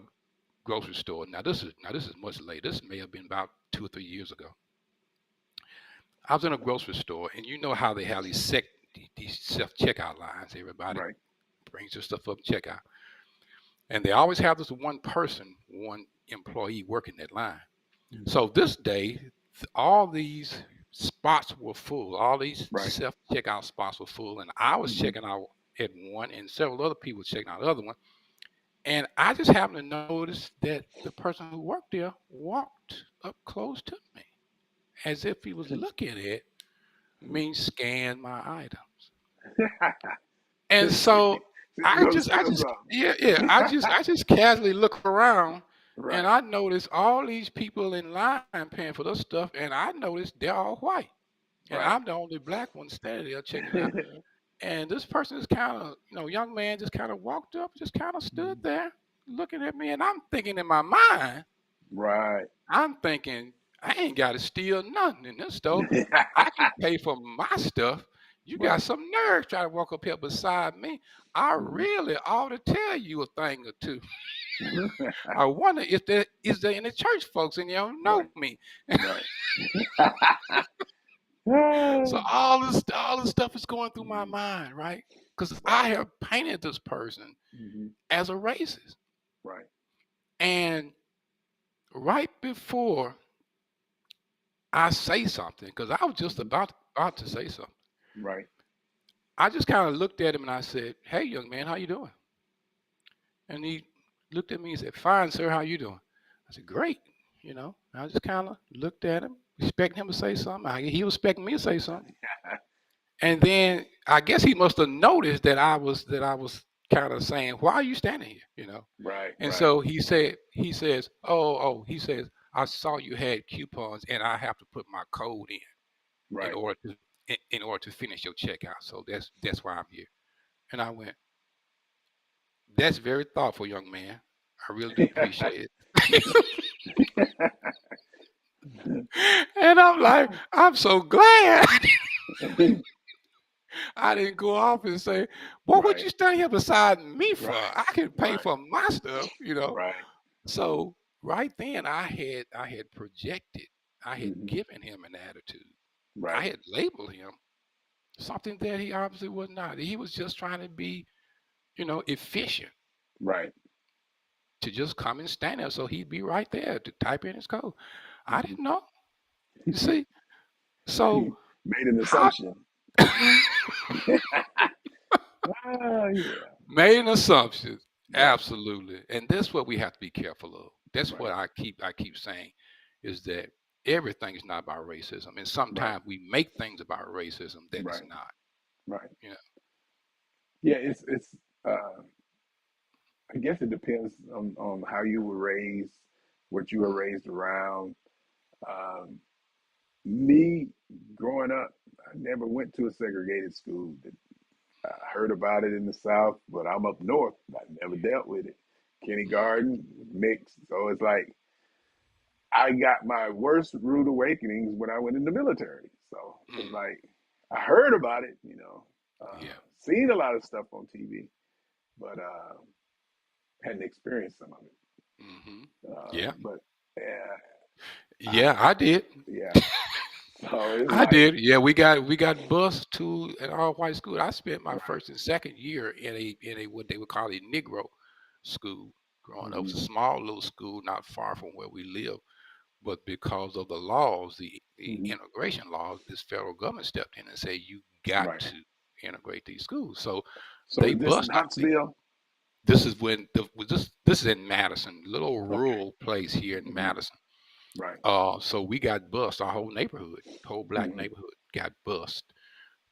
grocery store. Now this is much later. This may have been about 2 or 3 years ago. I was in a grocery store, and you know how they have these self checkout lines. Everybody Right. brings their stuff up checkout, and they always have this one person, one employee working that line. Hmm. So this day, all these spots were full. All these Right. self checkout spots were full, and I was Hmm. checking out at one, and several other people were checking out the other one. And I just happened to notice that the person who worked there walked up close to me, as if he was looking at me scan my items. And See, so see, you gonna steal something. I just casually look around, and Right. I notice all these people in line paying for this stuff, and I notice they're all white, and Right. I'm the only black one standing there checking it out. And this person is kind of, young man just kind of walked up, just kind of stood there looking at me, and I'm thinking in my mind, Right. I'm thinking, I ain't got to steal nothing in this store. I can pay for my stuff. You got Right. some nerve trying to walk up here beside me. I Hmm. really ought to tell you a thing or two. I wonder if there is there any church folks in there who know Right. me. Right. Ah. So all this stuff is going through my Mhm. mind, right? Because I Right. have painted this person Hmm. as a racist. Right. And right before I say something, because I was just Hmm. about to say something, Right. I just kind of looked at him and I said, "Hey, young man, how you doing?" And he looked at me and said, "Fine, sir. How you doing?" I said, "Great." I just kind of looked at him, expecting him to say something. He was expecting me to say something. And then I guess he must have noticed that I was kind of saying, "Why are you standing here?" Right. And Right. so he says, he says, "I saw you had coupons, and I have to put my code in Right. order in order to finish your checkout. So that's why I'm here." And I went, "That's very thoughtful, young man. I really do appreciate it." And I'm like, I'm so glad I didn't go off and say, "Boy, what Right. you standing here beside me for? Right. I can pay Right. for my stuff." Right. So right then I had projected, I had Hmm. given him an attitude. I Right. had labeled him something that he obviously was not. He was just trying to be, efficient, Right. to just come and stand there so he'd be right there to type in his code. I Hmm. didn't know. You see? So Made an how assumption. Ah, yeah. made an assumption. Right. Absolutely. And that's what we have to be careful of. That's what Right. I keep saying, is that everything is not about racism. And Right. sometimes we make things about racism that is Right. not. Right. You know. Yeah. It's. I guess it depends on how you were raised, what you were Mm, raised around. Um, Me growing up, I never went to a segregated school. I heard about it in the South, but I'm up north. I never dealt with it. mm, Kindergarten, mixed. So it's like I got my worst rude awakenings when I went in the military. So it's mm. like I heard about it, Yeah. seen a lot of stuff on TV, but hadn't experienced some of it. Hmm. Yeah. But yeah, I, Yeah, I did. yeah. So it's I like, did. Yeah, we got bused to an all white school. I spent my right, first and second year in a what they would call a Negro school. growing up. It was Mm-hmm. a small little school not far from where we live, but because of the laws, the Mm-hmm. integration laws, this federal government stepped in and said you got Right. to integrate these schools. So So they is this in bust out the. Huntsville? This is when this is in Madison, little Okay. rural place here in Mm-hmm. Madison. Right. So we got bused. Our whole neighborhood, whole black Mm-hmm. neighborhood, got bused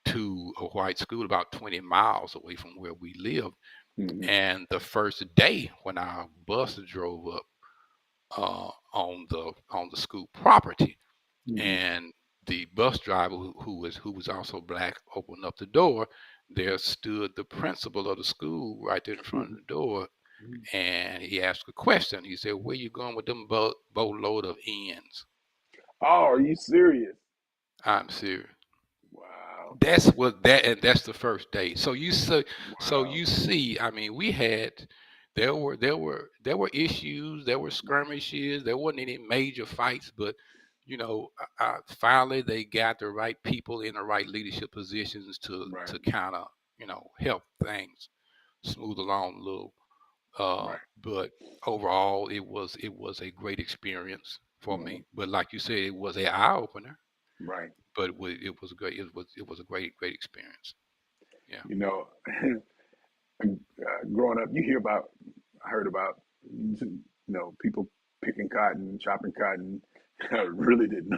to a white school about 20 miles away from where we lived. Mm-hmm. And the first day when our bus drove up on the school property, Mm-hmm. and the bus driver who was also black opened up the door, there stood the principal of the school right there in front of Mm-hmm. the door, and he asked a question. He said, "Where you going with them boatload of ends?" Oh, are you serious? I'm serious. Wow. That's what that and that's the first day. So Wow. you see, I mean, we had there were issues, there were skirmishes, there wasn't any major fights, but finally they got the right people in the right leadership positions to Right. to kind of help things smooth along a little. Right. But overall, it was a great experience for Mm-hmm. me. But like you said, it was an eye opener, Right. but it was great. It was a great experience. Yeah. You know, growing up, you hear about, I heard about, people picking cotton, chopping cotton. I really didn't know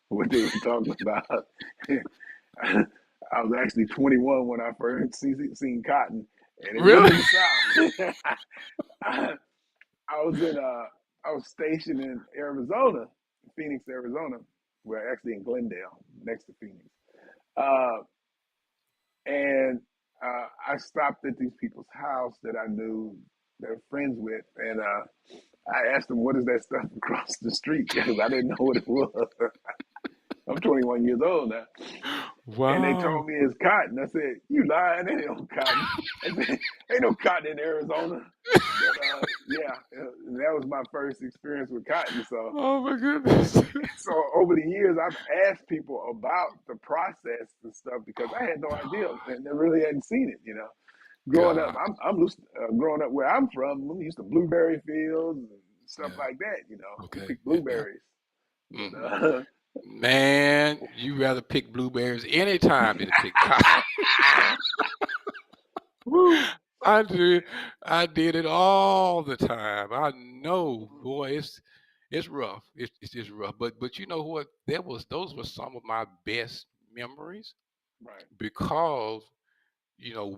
what they were talking about. I was actually 21 when I first seen cotton, and it wasn't Really? in the South. I, I was in I was stationed in Arizona, Phoenix, Arizona. We're actually in Glendale, next to Phoenix. Uh, and I stopped at these people's house that I knew they're friends with, and I asked them, "What is that stuff across the street?" Because I didn't know what it was. I'm 21 years old now, and they Wow. told me it's cotton. I said, "You lying? There ain't no cotton." I said, "Ain't no cotton in Arizona." But yeah, that was my first experience with cotton. So Oh my goodness. so over the years, I've asked people about the process and stuff because I had no idea and they really hadn't seen it. Growing up, God. I'm used growing up where I'm from. We used to blueberry fields and stuff Yeah. like that. We Okay. pick Yeah. Yeah. blueberries, but Hmm. Man, you rather pick blueberries anytime than to pick cotton. woo, I did. I did it all the time. I know, boy, it's rough. It's just rough. But you know what? Those were some of my best memories right, because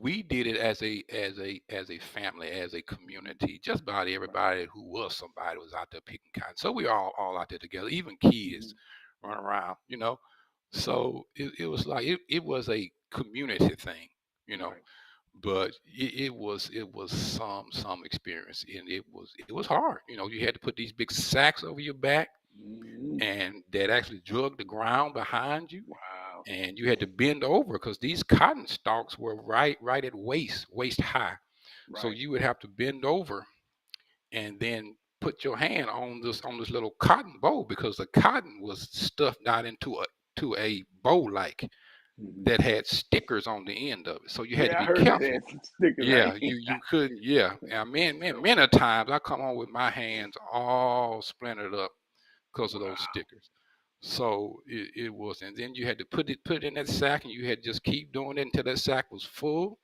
we did it as a family, as a community. Just about right, everybody who was somebody was out there picking cotton. So we all out there together, even mm-hmm. kids run around. So it was like it was a community thing, you know. Right, But it was some experience, and it was hard. You had to put these big sacks over your back, mm-hmm. and that actually drug the ground behind you, Wow, and you had to bend over because these cotton stalks were right at waist high. So right, you would have to bend over and then put your hand on this little cotton bowl because the cotton was stuffed out into a bowl like mm-hmm. that had stickers on the end of it. So you had to Yeah, I be heard that they careful. had some stickers. Yeah, you couldn't. Yeah, and man, So many times I come home with my hands all splintered up because of those wow, stickers. So it was, and then you had to put it in that sack, and you had to just keep doing it until that sack was full.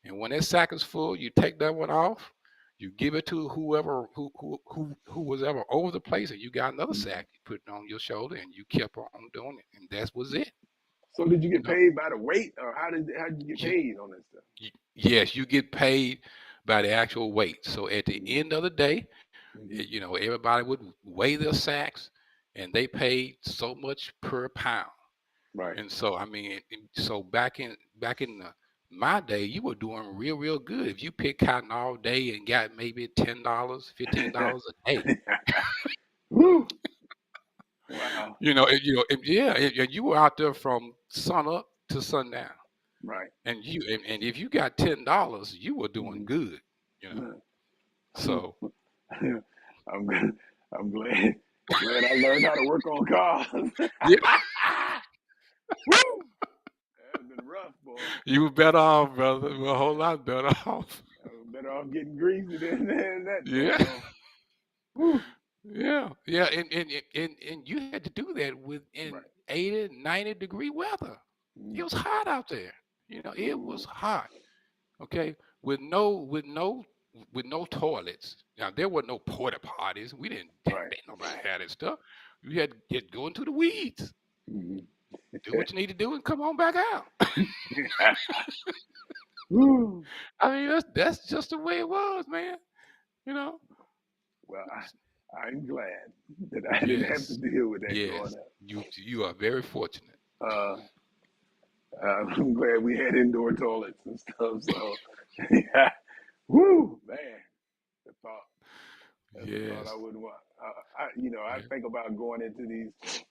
And when that sack is full, you take that one off, you give it to whoever who was ever over the place, and you got another mm-hmm. sack. You put it on your shoulder, and you kept on doing it, and that was it. So did you You get know, paid by the weight, or how did you get you, paid on that stuff? yes, you get paid by the actual weight. So at the Mm-hmm. end of the day, Mm-hmm. everybody would weigh their sacks, and they paid so much per pound. Right. And so I mean, so back in my day, you were doing real good if you picked cotton all day and got maybe $10, $15 a day. Woo! Wow. Yeah, and you were out there from sun up to sundown, Right. and if you got $10, you were doing Mm-hmm. good. You know, so I'm glad. I'm glad I learned how to work on cars. yeah, Woo! That's been rough, boy. you were better off, brother. A whole lot better off. Better off getting greasy than that Yeah. daggone. Whew. Yeah. Yeah. And you had to do that within Right. 80, 90-degree weather. It was Mm-hmm. hot out there. It was Ooh. hot. Okay. With no toilets. Now there were no porta potties. We didn't Right. nobody had that stuff. You had to go into the weeds, Mm-hmm. do what you need to do, and come on back out. Whew. I mean, that's just the way it was, man. You know. Well, I'm glad that I didn't have to Yes, deal with that growing yes. up. You are very fortunate. Uh, I'm glad we had indoor toilets and stuff. So, yeah. Woo, man, the thought. That's a thought I Yes. wouldn't want. I Yeah. think about going into these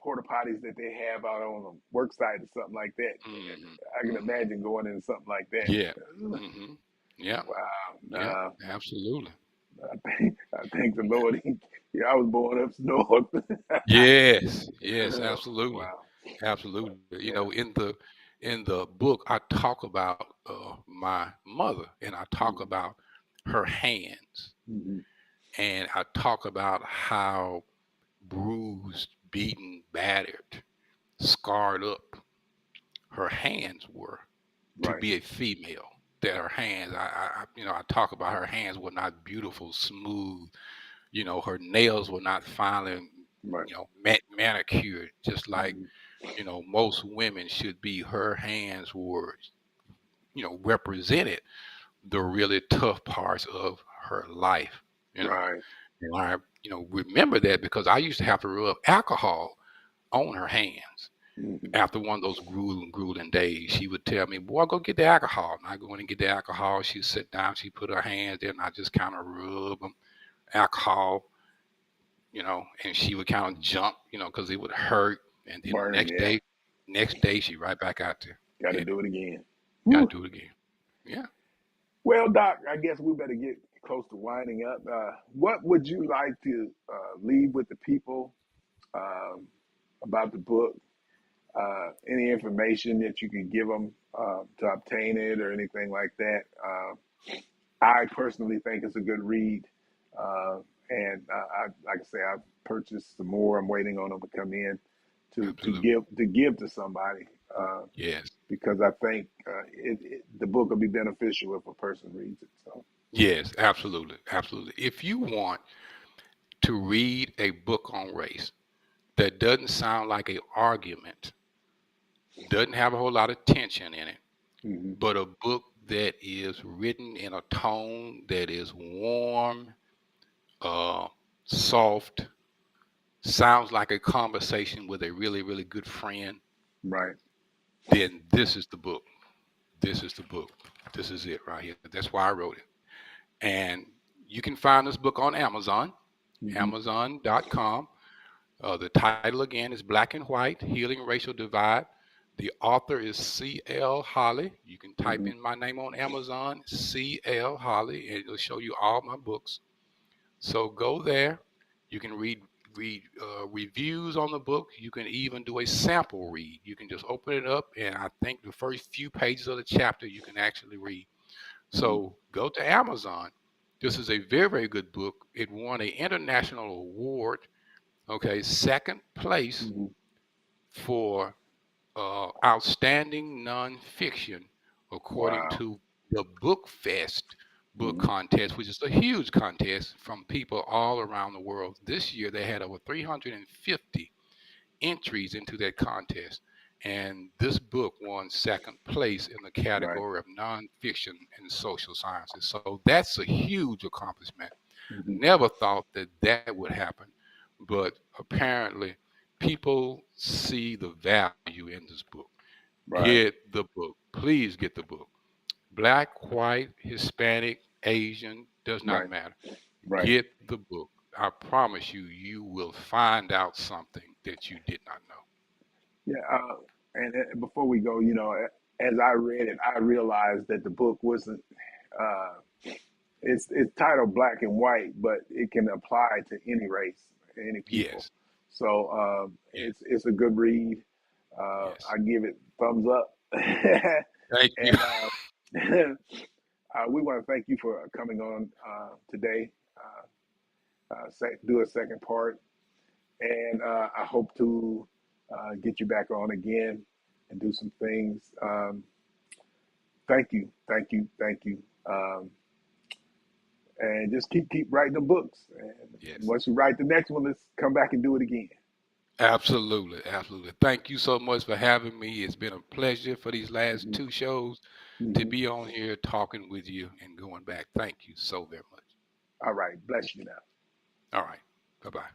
porta potties that they have out on the work site or something like that. And Hmm. I can Hmm. imagine going into something like that. Yeah. Hmm. Yeah. Wow. Yeah. Absolutely. I think the Lord, yeah, I was born up north. Yes. Yes. Absolutely. Wow. Absolutely. Yeah. In the book, I talk about my mother, and I talk Mm-hmm. about her hands, Mm-hmm. and I talk about how bruised, beaten, battered, scarred up her hands were to Right. be a female. That her hands, I talk about her hands were not beautiful, smooth. Her nails were not finely, Right. manicured, just like Mm-hmm. most women should be. Her hands were, represented the really tough parts of her life. You know, Right. and I, remember that because I used to have to rub alcohol on her hands. Mm-hmm. After one of those grueling days, she would tell me, "Boy, go get the alcohol." And I go in and get the alcohol. She'd sit down, she put her hands there, and I just kind of rub them, alcohol, and she would kind of jump, because it would hurt. And then Burn them. Yeah. next day, she right back out there. Got to Yeah, do it again. got Woo. to do it again. Yeah, Well, Doc, I guess we better get close to winding up. What would you like to leave with the people um, about the book? Any information that you can give them to obtain it or anything like that? I personally think it's a good read. Uh, and like I say, I've purchased some more. I'm waiting on them to come in to absolutely. give to somebody Yes, because I think the book will be beneficial if a person reads it. So. yes, absolutely, absolutely. If you want to read a book on race that doesn't sound like an argument, doesn't have a whole lot of tension in it, Hmm. but a book that is written in a tone that is warm, uh, soft, sounds like a conversation with a really, really good friend, Right. then this is the book. This is the book. This is it right here. That's why I wrote it. And you can find this book on Amazon, Hmm. Amazon.com. The title again is Black and White Healing Racial Divide. The author is C.L. Holly. You can type Hmm. in my name on Amazon, C.L. Holly, and it'll show you all my books. So go there. You can read reviews on the book. You can even do a sample read. You can just open it up, and I think the first few pages of the chapter you can actually read. Hmm. So go to Amazon. This is a very, very good book. It won an international award. Okay, second place Hmm. for outstanding nonfiction, according Wow. to the Book Fest book Hmm. contest, which is a huge contest from people all around the world. This year they had over 350 entries into that contest. And this book won second place in the Right. category of nonfiction and social sciences. So that's a huge accomplishment. Hmm. Never thought that that would happen, but apparently people see the value in this book. Right. Get the book. Please get the book. Black, white, Hispanic, Asian, does not Right. matter. Right. Get the book. I promise you, you will find out something that you did not know. Yeah. And before we go, as I read it, I realized that the book wasn't. Uh, it's titled Black and White, but it can apply to any race, any people. Yes, So yes, it's a good read. yes. I give it thumbs up. Thank you. And We want to thank you for coming on today. Do a second part, and I hope to get you back on again and do some things. Thank you, thank you, thank you, and just keep writing the books. And Yes. once you write the next one, let's come back and do it again. Absolutely, absolutely. Thank you so much for having me. It's been a pleasure for these last Hmm. two shows to Hmm. be on here talking with you and going back. Thank you so very much. All right, bless you now. All right. Bye bye.